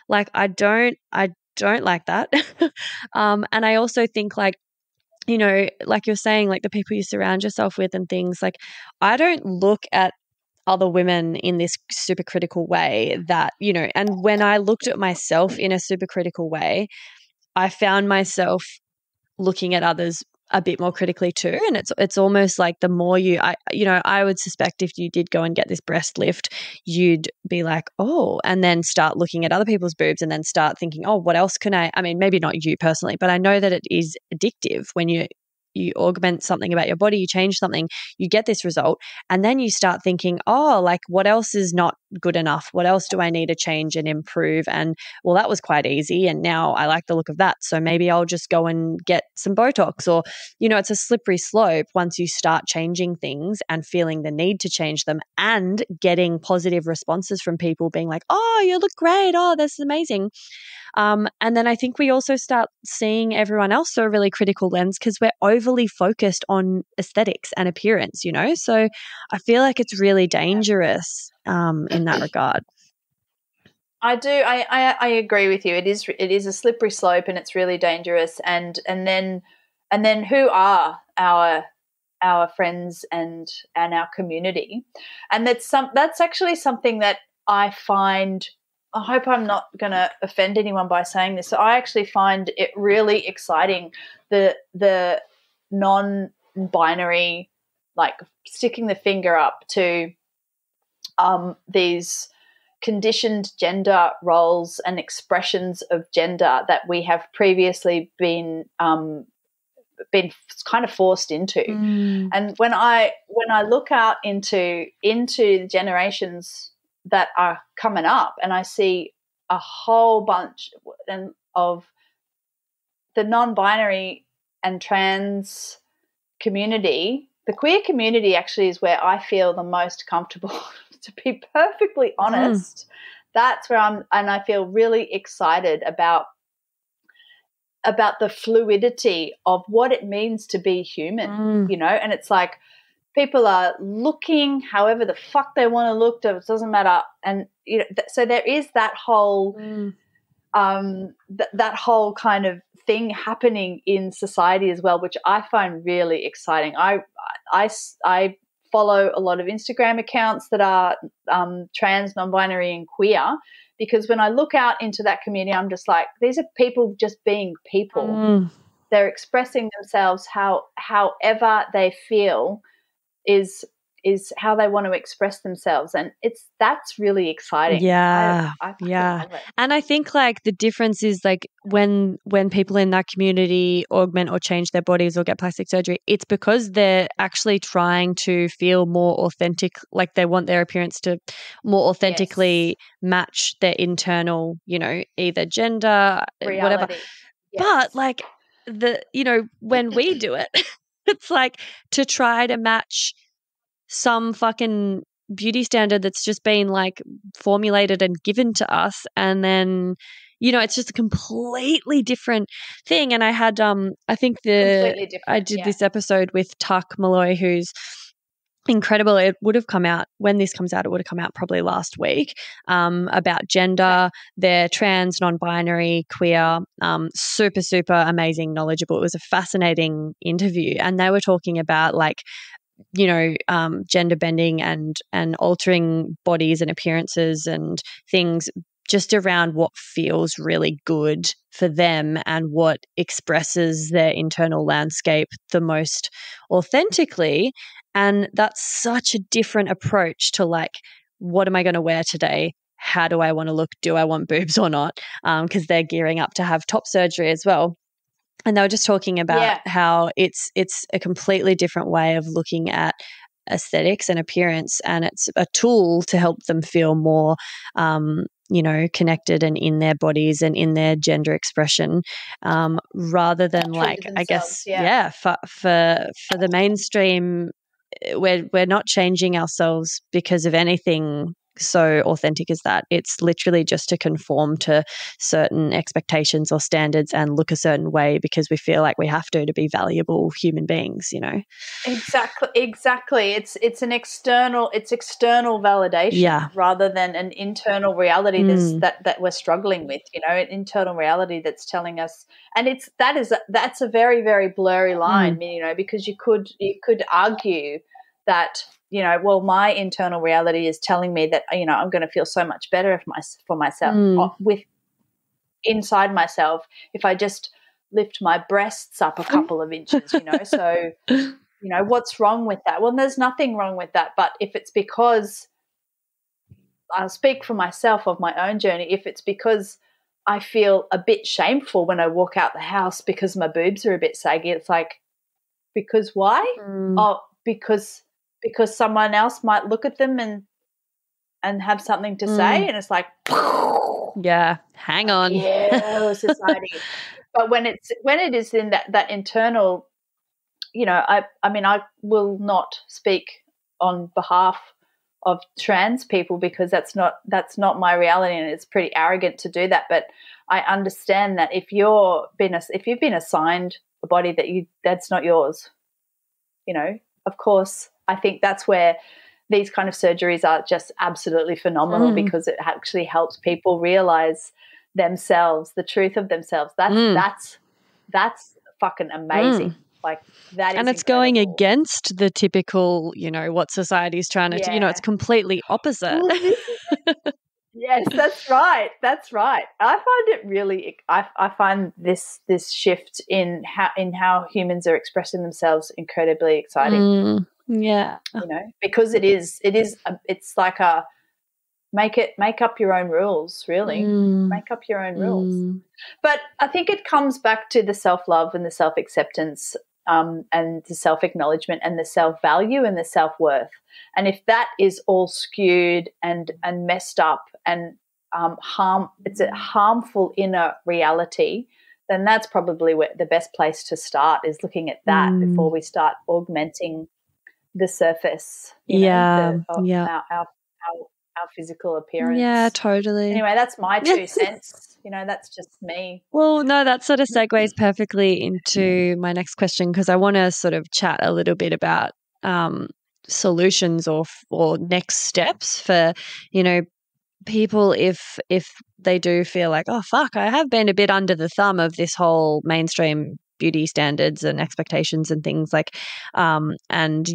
Like, I don't like that. And I also think like, like you're saying, like the people you surround yourself with and things, like I don't look at other women in this super critical way that, and when I looked at myself in a super critical way, I found myself looking at others a bit more critically too. And it's almost like the more I would suspect if you did go and get this breast lift, you'd be like, oh, and then start looking at other people's boobs and then start thinking, oh, what else can I mean, maybe not you personally, but I know that it is addictive when you augment something about your body, you change something, you get this result, and then you start thinking, oh, like what else is not good enough? What else do I need to change and improve? And well, that was quite easy, and now I like the look of that, so maybe I'll just go and get some Botox. Or, it's a slippery slope once you start changing things and feeling the need to change them and getting positive responses from people being like, oh, you look great, oh, this is amazing. And then I think we also start seeing everyone else through a really critical lens because we're overly focused on aesthetics and appearance, So I feel like it's really dangerous in that regard. I do. I agree with you. It is a slippery slope, and it's really dangerous. And then who are our friends and our community? And that's actually something that I find. I hope I'm not going to offend anyone by saying this. So I actually find it really exciting, the non-binary, like sticking the finger up to these conditioned gender roles and expressions of gender that we have previously been kind of forced into. And when I look out into the generations that are coming up, and I see a whole bunch of the non-binary and trans community, the queer community actually is where I feel the most comfortable, to be perfectly honest. That's where I feel really excited about the fluidity of what it means to be human, and it's like, people are looking however the fuck they want to look. It doesn't matter. And, so there is that whole that whole kind of thing happening in society as well, which I find really exciting. I follow a lot of Instagram accounts that are trans, non-binary and queer, because when I look out into that community, I'm just like, these are people just being people. They're expressing themselves however they feel is how they want to express themselves, and that's really exciting. Yeah. I love it. And I think like the difference is like when people in that community augment or change their bodies or get plastic surgery, it's because they're actually trying to feel more authentic, like they want their appearance to more authentically match their internal, either gender, Reality. whatever. Yes. But like when we do it, it's like to try to match some fucking beauty standard that's just been like formulated and given to us, and then it's just a completely different thing. And I had I think I did this episode with Tuck Malloy, who's incredible. It would have come out when this comes out. It would have come out probably last week, about gender. They're trans, non-binary, queer, super, super amazing, knowledgeable. It was a fascinating interview, and they were talking about like, gender bending and altering bodies and appearances and things just around what feels really good for them and what expresses their internal landscape the most authentically. And that's such a different approach to like what am I going to wear today? How do I want to look? Do I want boobs or not? Because they're gearing up to have top surgery as well. And they were just talking about how it's a completely different way of looking at aesthetics and appearance, and it's a tool to help them feel more connected and in their bodies and in their gender expression, rather than I guess for the mainstream, we're not changing ourselves because of anything so authentic as that. It's literally just to conform to certain expectations or standards and look a certain way because we feel like we have to be valuable human beings, Exactly. It's external validation rather than an internal reality that we're struggling with, an internal reality that's telling us, and that's a very, very blurry line, because you could argue that, well, my internal reality is telling me that, I'm going to feel so much better for myself with inside myself if I just lift my breasts up a couple of inches, so, what's wrong with that? Well, there's nothing wrong with that. But if it's because, I'll speak for myself of my own journey, if it's because I feel a bit shameful when I walk out the house because my boobs are a bit saggy, it's like, because why? Oh, because someone else might look at them and have something to say, and it's like, hang on, society. But when it is in that internal, I will not speak on behalf of trans people because that's not my reality, and it's pretty arrogant to do that. But I understand that if you've been assigned a body that's not yours, of course, I think that's where these kind of surgeries are just absolutely phenomenal because it actually helps people realize themselves, the truth of themselves. That's fucking amazing. Like that is, and it's incredible. going against the typical, what society's trying to, it's completely opposite. Yes, that's right. I find it really. I find this shift in how humans are expressing themselves incredibly exciting. Because it's like a make up your own rules, really. Make up your own rules. But I think it comes back to the self-love and the self-acceptance, and the self-acknowledgement and the self-value and the self-worth. And if that is all skewed and messed up and it's a harmful inner reality, then that's probably the best place to start, is looking at that before we start augmenting the surface, our physical appearance. Yeah, totally. Anyway, that's my 2 cents. That's just me. Well, no, that sort of segues perfectly into my next question, because I want to sort of chat a little bit about solutions or next steps for, people if they do feel like, oh, fuck, I have been a bit under the thumb of this whole mainstream beauty standards and expectations and things like, and,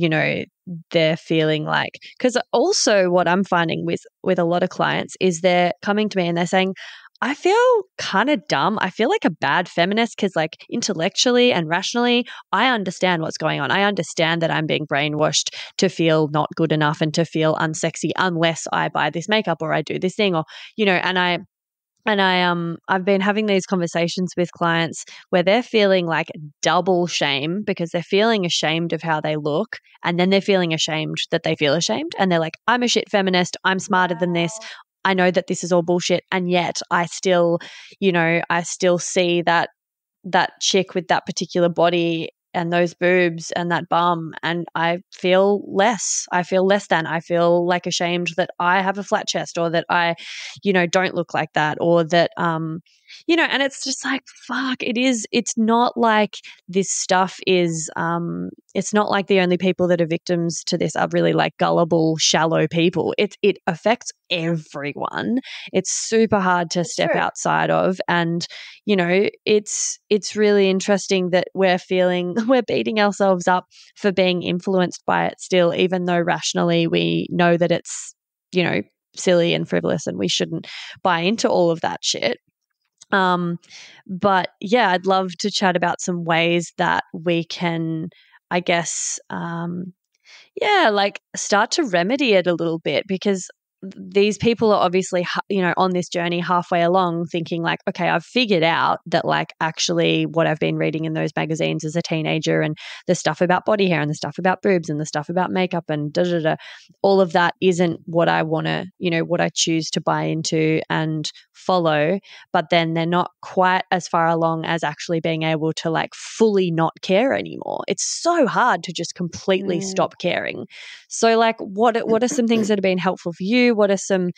they're feeling like, because also what I'm finding with a lot of clients is they're coming to me and they're saying, I feel kind of dumb. I feel like a bad feminist because, like, intellectually and rationally, I understand what's going on. I understand that I'm being brainwashed to feel not good enough and to feel unsexy unless I buy this makeup or I do this thing, or, I've been having these conversations with clients where they're feeling like double shame because they're feeling ashamed of how they look, and then they're feeling ashamed that they feel ashamed, and they're like, I'm a shit feminist. I'm smarter than this. I know that this is all bullshit, and yet I still see that chick with that particular body and those boobs and that bum, and I feel less. I feel less than. I feel like ashamed that I have a flat chest, or that I, don't look like that, or that, and it's just like, fuck, it's not like this stuff is, it's not like the only people that are victims to this are really like gullible, shallow people. It affects everyone. It's super hard to step outside of. And, it's really interesting that we're beating ourselves up for being influenced by it still, even though rationally we know that it's, silly and frivolous and we shouldn't buy into all of that shit. But yeah, I'd love to chat about some ways that we can, I guess, like start to remedy it a little bit, because these people are obviously, on this journey halfway along thinking like, okay, I've figured out that like actually what I've been reading in those magazines as a teenager and the stuff about body hair and the stuff about boobs and the stuff about makeup and all of that isn't what I want to, what I choose to buy into and follow. But then they're not quite as far along as actually being able to like fully not care anymore. It's so hard to just completely stop caring. So like what are some things that have been helpful for you? What are some,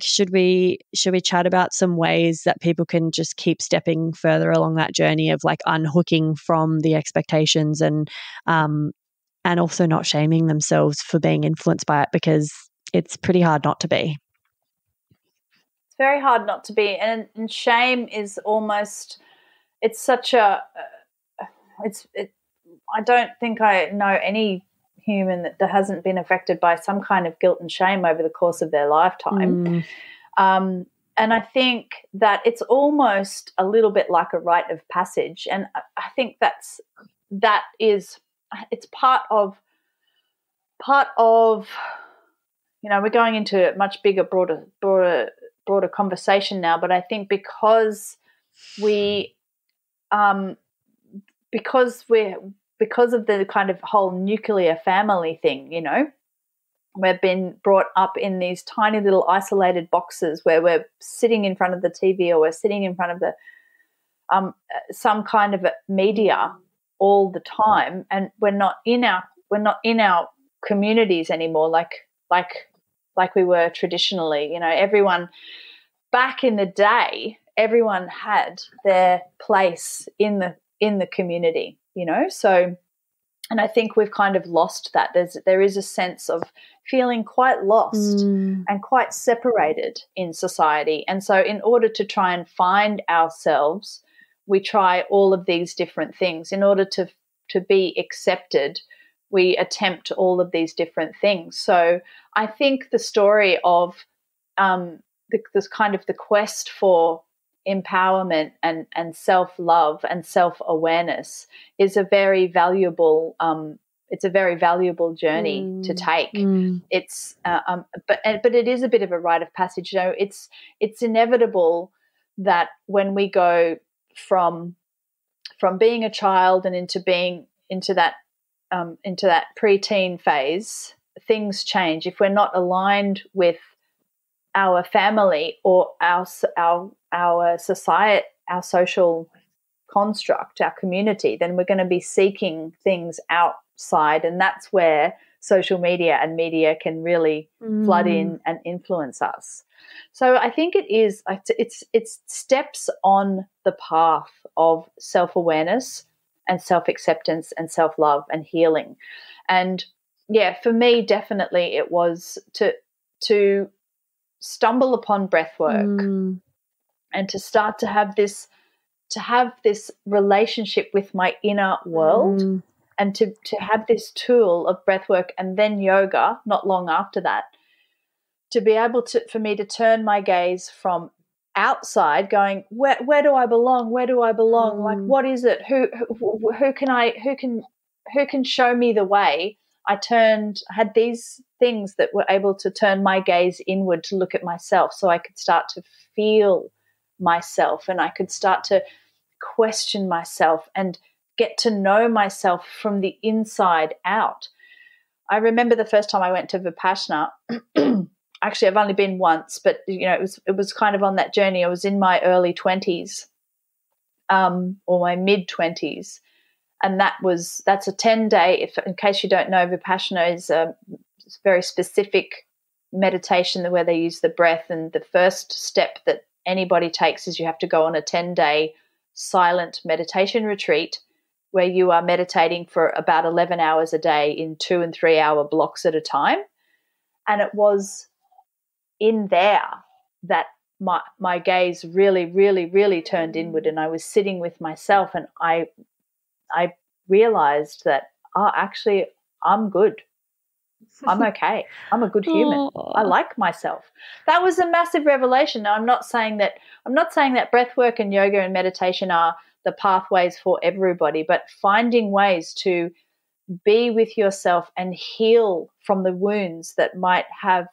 should we chat about some ways that people can just keep stepping further along that journey of like unhooking from the expectations and also not shaming themselves for being influenced by it, because it's pretty hard not to be. It's very hard not to be. And shame is almost, it's such a, I don't think I know any human that hasn't been affected by some kind of guilt and shame over the course of their lifetime. And I think that it's almost a little bit like a rite of passage. And I think it's part of, we're going into a much bigger, broader conversation now, but I think because of the kind of whole nuclear family thing, we've been brought up in these tiny little isolated boxes where we're sitting in front of the TV or we're sitting in front of the some kind of media all the time, and we're not in our communities anymore like we were traditionally. Everyone back in the day, everyone had their place in the community. So, and I think we've kind of lost that. There is a sense of feeling quite lost and quite separated in society. And so in order to try and find ourselves, we try all of these different things. In order to be accepted, we attempt all of these different things. So I think the story of this kind of the quest for empowerment and self-love and self-awareness is a very valuable journey to take. It's but it is a bit of a rite of passage. It's inevitable that when we go from being a child and into that preteen phase, things change. If we're not aligned with our family or our society, our social construct, our community, then we're going to be seeking things outside, and that's where social media and media can really flood in and influence us. So I think it's steps on the path of self-awareness and self-acceptance and self-love and healing. And yeah, for me, definitely it was to stumble upon breath work and to start to have this relationship with my inner world and to have this tool of breath work and then yoga not long after that, to be able for me to turn my gaze from outside going, where do I belong? Where do I belong? Like, what is it? Who can show me the way? I had these things that were able to turn my gaze inward to look at myself, so I could start to feel myself and I could start to question myself and get to know myself from the inside out. I remember the first time I went to Vipassana. Actually, I've only been once, but it was kind of on that journey. I was in my early 20s, or my mid 20s. And that's a 10-day, in case you don't know, Vipassana is a very specific meditation where they use the breath. And the first step that anybody takes is you have to go on a 10-day silent meditation retreat where you are meditating for about 11 hours a day in 2 and 3 hour blocks at a time. And it was in there that my gaze really, really, really turned inward, and I was sitting with myself, and I realized that, actually, I'm good. I'm okay. I'm a good human. I like myself. That was a massive revelation. Now, I'm not saying that breath work and yoga and meditation are the pathways for everybody, but finding ways to be with yourself and heal from the wounds that might have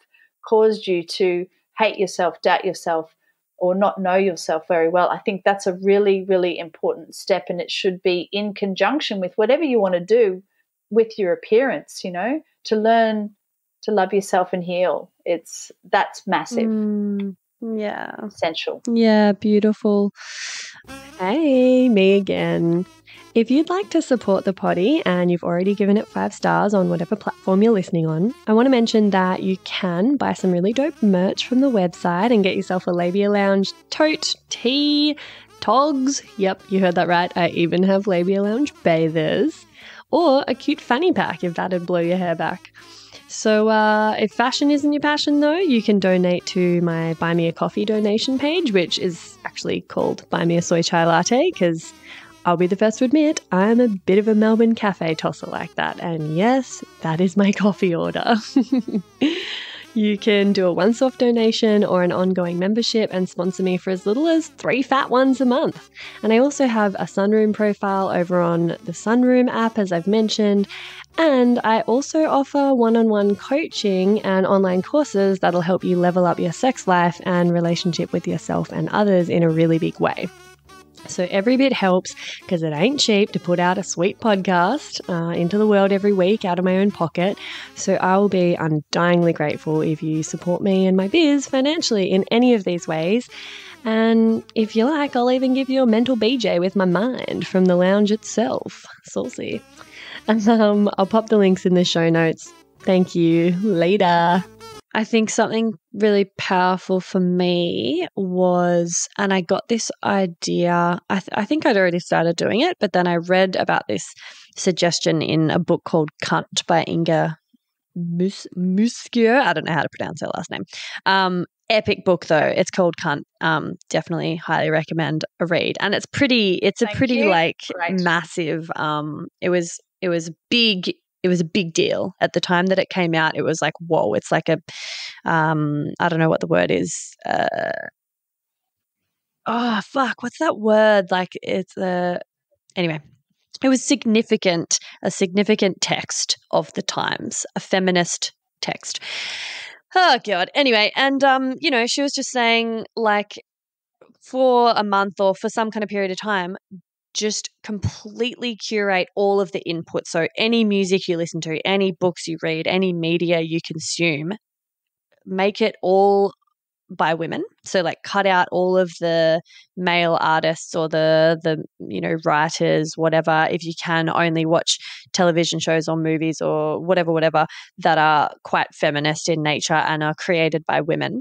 caused you to hate yourself, doubt yourself, or not know yourself very well, I think that's a really, really important step, and it should be in conjunction with whatever you want to do with your appearance, to learn to love yourself and heal. That's massive. Yeah. Essential. Yeah, beautiful. Hey, me again. If you'd like to support the potty and you've already given it 5 stars on whatever platform you're listening on, I want to mention that you can buy some really dope merch from the website and get yourself a Labia Lounge tote, tee, togs. Yep, you heard that right. I even have Labia Lounge bathers. Or a cute fanny pack if that'd blow your hair back. So if fashion isn't your passion, though, you can donate to my Buy Me a Coffee donation page, which is actually called Buy Me a Soy Chai Latte, because I'll be the first to admit I'm a bit of a Melbourne cafe tosser like that. And yes, that is my coffee order. You can do a once-off donation or an ongoing membership and sponsor me for as little as 3 fat ones a month. And I also have a Sunroom profile over on the Sunroom app, as I've mentioned. And I also offer one-on-one coaching and online courses that'll help you level up your sex life and relationship with yourself and others in a really big way. So every bit helps, because it ain't cheap to put out a sweet podcast into the world every week out of my own pocket. So I will be undyingly grateful if you support me and my biz financially in any of these ways. And if you like, I'll even give you a mental BJ with my mind from the lounge itself. Saucy. And I'll pop the links in the show notes. Thank you. Later. I think something really powerful for me was, and I got this idea, I think I'd already started doing it, but then I read about this suggestion in a book called Cunt by Inga Muscio. I don't know how to pronounce her last name. Epic book though. It's called Cunt. Definitely highly recommend a read. And it's a pretty massive, it was big. It was a big deal at the time that it came out. It was like, whoa, it's like a, I don't know what the word is. What's that word? Like it's anyway, it was a significant text of the times, a feminist text. Oh God. Anyway. And, she was just saying like for a month or for some kind of period of time, just completely curate all of the input. So any music you listen to, any books you read, any media you consume, make it all by women. So like cut out all of the male artists or the writers, whatever. If you can, only watch television shows or movies or whatever that are quite feminist in nature and are created by women.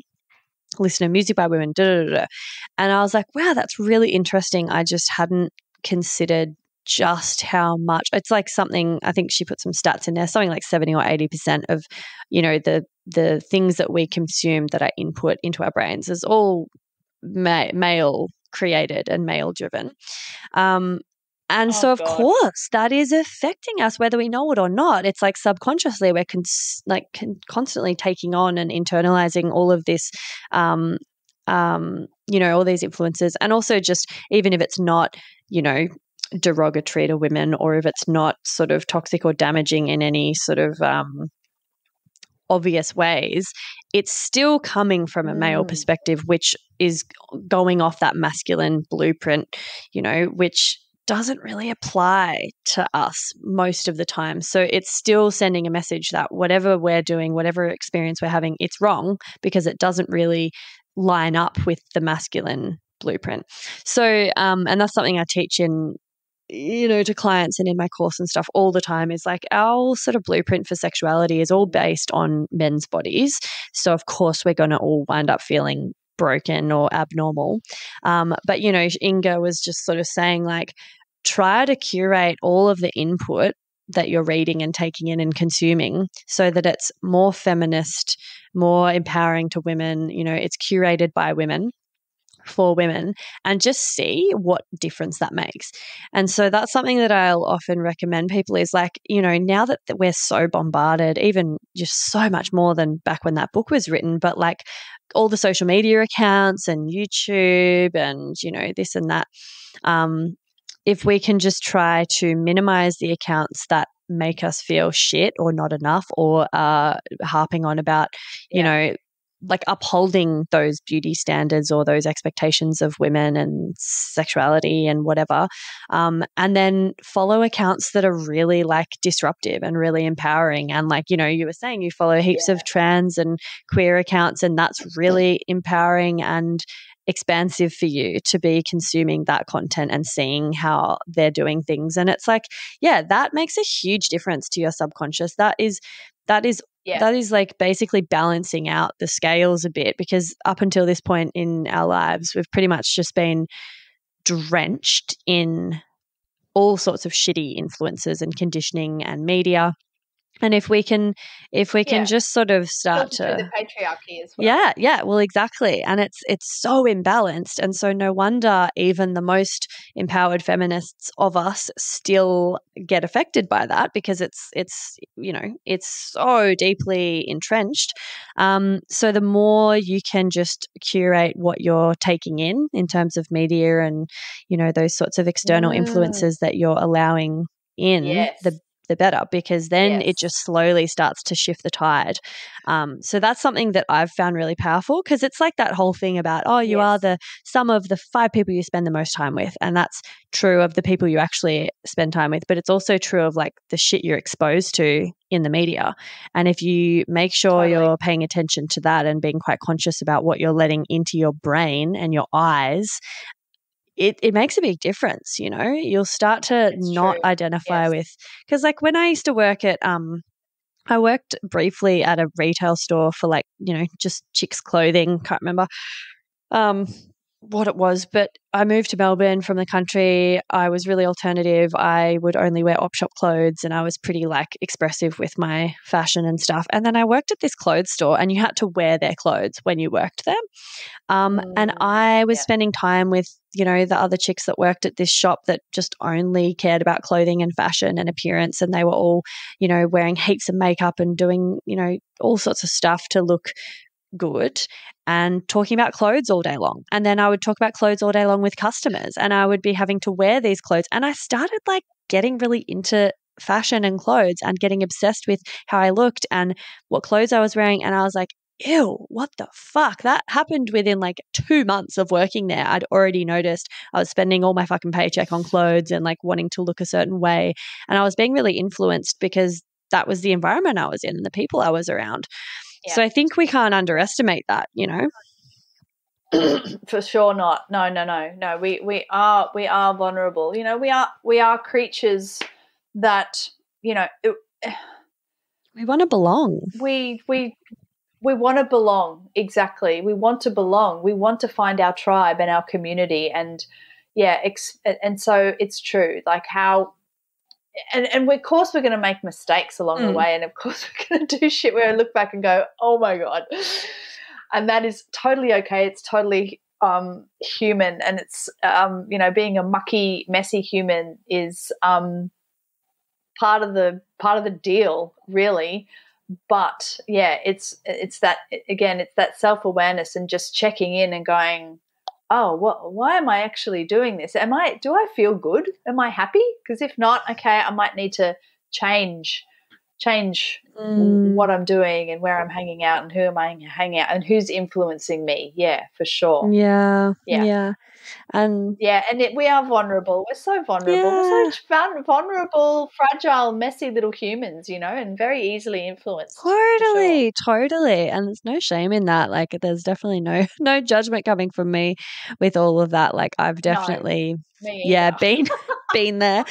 Listen to music by women. And I was like, wow, that's really interesting. I just hadn't considered just how much. It's like something, I think she put some stats in there, something like 70 or 80% of, the things that we consume that are input into our brains is all male created and male driven. Of course, that is affecting us whether we know it or not. It's like subconsciously we're constantly taking on and internalizing all of this, all these influences. And also just even if it's not, derogatory to women, or if it's not sort of toxic or damaging in any sort of obvious ways, it's still coming from a male perspective, which is going off that masculine blueprint, which doesn't really apply to us most of the time. So it's still sending a message that whatever we're doing, whatever experience we're having, it's wrong because it doesn't really line up with the masculine blueprint. So, and that's something I teach in, to clients and in my course and stuff all the time, is like our sort of blueprint for sexuality is all based on men's bodies. So of course we're going to all wind up feeling broken or abnormal. But, Inga was just sort of saying like, try to curate all of the input that you're reading and taking in and consuming so that it's more feminist, more empowering to women, it's curated by women, for women, and just see what difference that makes. And so that's something that I'll often recommend people is like, now that we're so bombarded, even just so much more than back when that book was written, but like all the social media accounts and YouTube and, this and that, if we can just try to minimize the accounts that make us feel shit or not enough or harping on about, like upholding those beauty standards or those expectations of women and sexuality and whatever. And then follow accounts that are really like disruptive and really empowering. And like, you know, you were saying you follow heaps of trans and queer accounts, and that's really empowering and expansive for you to be consuming that content and seeing how they're doing things. And it's like, yeah, that makes a huge difference to your subconscious. That is like basically balancing out the scales a bit, because up until this point in our lives, we've pretty much just been drenched in all sorts of shitty influences and conditioning and media. And if we can just sort of start Filter through to the patriarchy as well. yeah, well, exactly. And it's so imbalanced. And so no wonder even the most empowered feminists of us still get affected by that, because it's you know, it's so deeply entrenched. So the more you can just curate what you're taking in terms of media and, you know, those sorts of external influences that you're allowing in, the better, because then it just slowly starts to shift the tide. So that's something that I've found really powerful, because it's like that whole thing about, oh, you are the sum of the 5 people you spend the most time with. And that's true of the people you actually spend time with, but it's also true of like the shit you're exposed to in the media. And if you make sure you're paying attention to that and being quite conscious about what you're letting into your brain and your eyes, it makes a big difference. You know, you'll start to identify with, because like when I used to work at, I worked briefly at a retail store for like, you know, just chicks clothing. Can't remember what it was, but I moved to Melbourne from the country. I was really alternative. I would only wear op shop clothes, and I was pretty like expressive with my fashion and stuff. And then I worked at this clothes store, and you had to wear their clothes when you worked there. And I was spending time with, you know, the other chicks that worked at this shop that just only cared about clothing and fashion and appearance. And they were all, you know, wearing heaps of makeup and doing, you know, all sorts of stuff to look good and talking about clothes all day long. And then I would talk about clothes all day long with customers, and I would be having to wear these clothes. And I started like getting really into fashion and clothes and getting obsessed with how I looked and what clothes I was wearing. And I was like, ew, what the fuck? That happened within like 2 months of working there. I'd already noticed I was spending all my fucking paycheck on clothes and like wanting to look a certain way. And I was being really influenced because that was the environment I was in and the people I was around. Yeah. So I think we can't underestimate that, you know. For sure not. No. We are vulnerable. You know, we are creatures that, you know, we want to belong. We want to belong. Exactly. We want to belong. We want to find our tribe and our community. And and so it's true. Like how, and of course we're going to make mistakes along the way. And of course we're going to do shit where I look back and go, oh my God. And that is totally okay. It's totally human. And it's, you know, being a mucky, messy human is part of the deal, really. But yeah, it's that, again, it's that self-awareness and just checking in and going, oh, why am I actually doing this? Do I feel good? Am I happy? Because if not, okay, I might need to change what I'm doing and where I'm hanging out and who am I hanging out and who's influencing me. Yeah, for sure. Yeah. And we are vulnerable. We're so vulnerable. We're so vulnerable, fragile, messy little humans, you know, and very easily influenced. Totally. And there's no shame in that. Like there's definitely no judgment coming from me with all of that. Like I've definitely been there.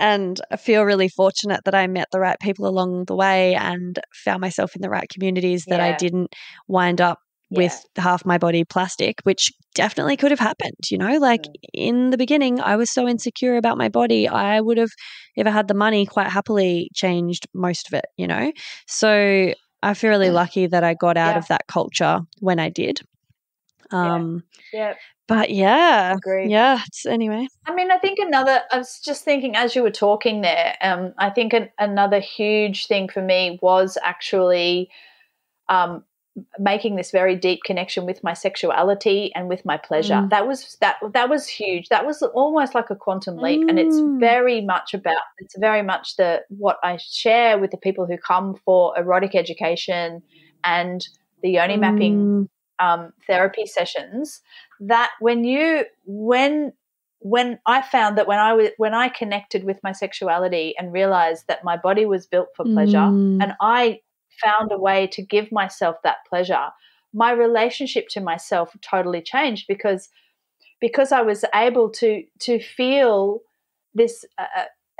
And I feel really fortunate that I met the right people along the way and found myself in the right communities, that I didn't wind up with half my body plastic, which definitely could have happened. You know, like in the beginning, I was so insecure about my body. I would have, if I had the money, quite happily changed most of it, you know? So I feel really lucky that I got out of that culture when I did. But agreed. Anyway. I mean, I was just thinking as you were talking there, I think another huge thing for me was actually making this very deep connection with my sexuality and with my pleasure. That was huge. That was almost like a quantum leap, and it's very much what I share with the people who come for erotic education and the yoni mapping therapy sessions, that when I found that when I connected with my sexuality and realized that my body was built for pleasure, and I found a way to give myself that pleasure, my relationship to myself totally changed because I was able to feel this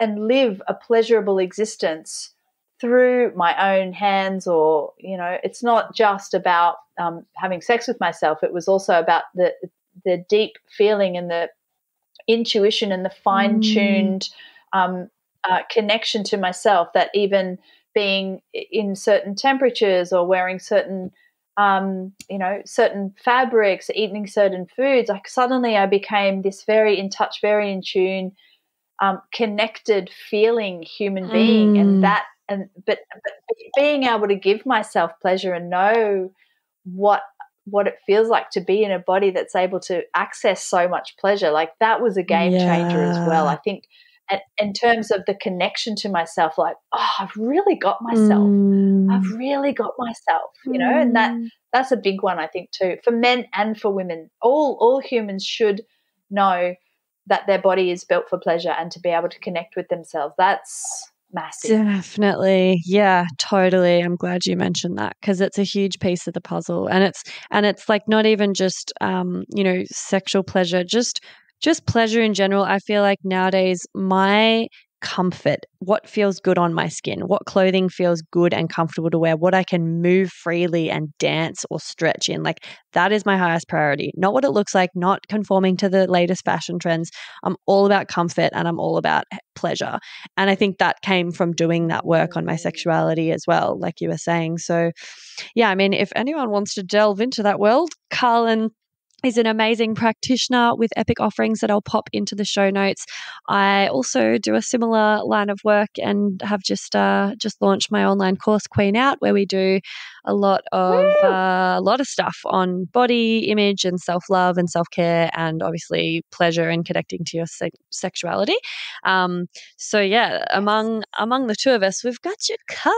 and live a pleasurable existence through my own hands, or, you know, it's not just about having sex with myself. It was also about the deep feeling and the intuition and the fine-tuned connection to myself, that even being in certain temperatures or wearing certain certain fabrics, eating certain foods, like suddenly I became this very in touch, very in tune, connected feeling human being. But being able to give myself pleasure and know what it feels like to be in a body that's able to access so much pleasure, like that was a game changer as well. I think in terms of the connection to myself, like, oh, I've really got myself. I've really got myself, you know, and that's a big one, I think, too, for men and for women. All humans should know that their body is built for pleasure, and to be able to connect with themselves. That's massive. Definitely. Yeah, totally. I'm glad you mentioned that, because it's a huge piece of the puzzle. And it's like not even just sexual pleasure, just pleasure in general. I feel like nowadays my comfort, what feels good on my skin, what clothing feels good and comfortable to wear, what I can move freely and dance or stretch in, like that is my highest priority. Not what it looks like, not conforming to the latest fashion trends. I'm all about comfort and I'm all about pleasure. And I think that came from doing that work on my sexuality as well, like you were saying. So yeah, I mean, if anyone wants to delve into that world, Karlyn is an amazing practitioner with epic offerings that I'll pop into the show notes. I also do a similar line of work and have just launched my online course, Queen Out, where we do a lot of stuff on body image and self-love and self-care, and obviously pleasure and connecting to your sexuality. So yeah, among the two of us, we've got you covered.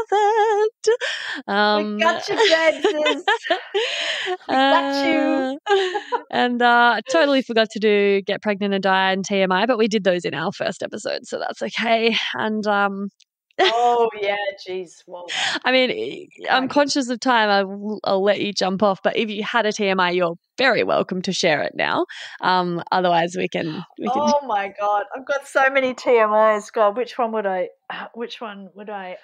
We got you, babes. We got you. And totally forgot to do Get Pregnant and Die and TMI, but we did those in our first episode, so that's okay. And oh yeah, geez. Well, I mean, I'm conscious of time. I'll let you jump off, but if you had a TMI, you're very welcome to share it now. Otherwise, we can. Oh my God, I've got so many TMIs. God, which one would I? Oh God.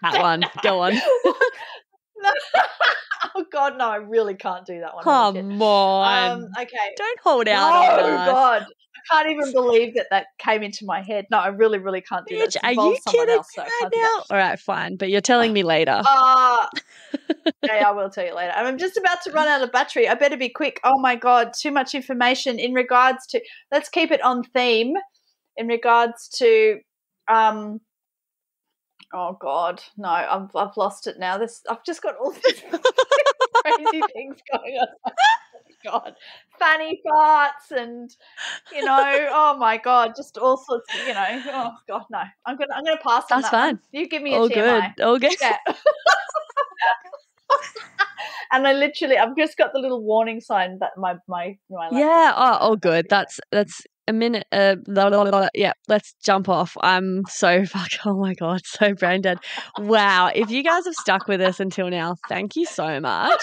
That one. Go on. No. Oh God, no! I really can't do that one. Come on. Okay. Don't hold out on us. Oh God, I can't even believe that came into my head. No, I really, really can't do that. Are you kidding right now? All right, fine. But you're telling me later. Okay, I will tell you later. I'm just about to run out of battery. I better be quick. Oh my God, too much information in regards to. Let's keep it on theme. In regards to. Oh God, no! I've lost it now. I've just got all these crazy things going on. Oh God, fanny farts and oh my God, just all sorts. Oh God, no! I'm gonna pass on that. That's fine. One. You give me a all TMI. Good. All good. Yeah. And I've just got the little warning sign that my yeah. Oh, good. That's a minute. Yeah, let's jump off. I'm so oh my God, so brain dead. Wow. If you guys have stuck with us until now, thank you so much.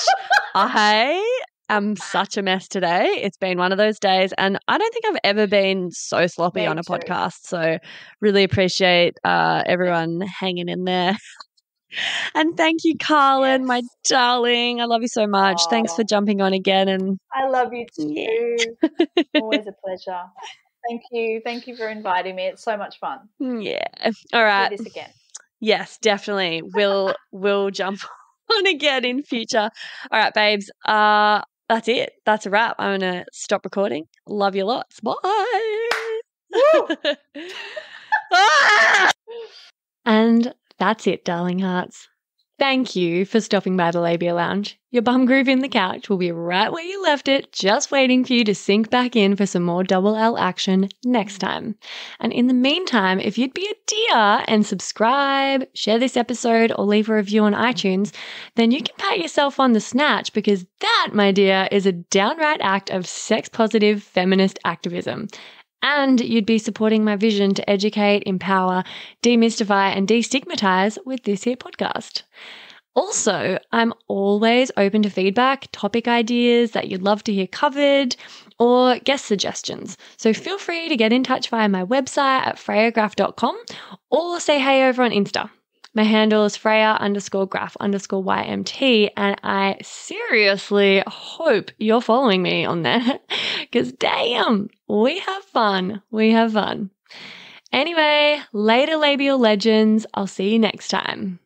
I am such a mess today. It's been one of those days, and I don't think I've ever been so sloppy on a podcast. So really appreciate everyone hanging in there. And thank you, Karlyn, my darling. I love you so much. Thanks for jumping on again. And I love you too. Yeah. Always a pleasure. Thank you. Thank you for inviting me. It's so much fun. Yeah. All right. Let's do this again. Yes, definitely. We'll jump on again in future. All right, babes. That's it. That's a wrap. I'm gonna stop recording. Love you lots. Bye. And that's it, darling hearts. Thank you for stopping by the Labia Lounge. Your bum groove in the couch will be right where you left it, just waiting for you to sink back in for some more double L action next time. And in the meantime, if you'd be a dear and subscribe, share this episode, or leave a review on iTunes, then you can pat yourself on the snatch, because that, my dear, is a downright act of sex-positive feminist activism. And you'd be supporting my vision to educate, empower, demystify, and destigmatize with this here podcast. Also, I'm always open to feedback, topic ideas that you'd love to hear covered, or guest suggestions. So feel free to get in touch via my website at freyagraph.com or say hey over on Insta. My handle is Freya_graph_YMT, and I seriously hope you're following me on there, because damn, we have fun. We have fun. Anyway, later labial legends. I'll see you next time.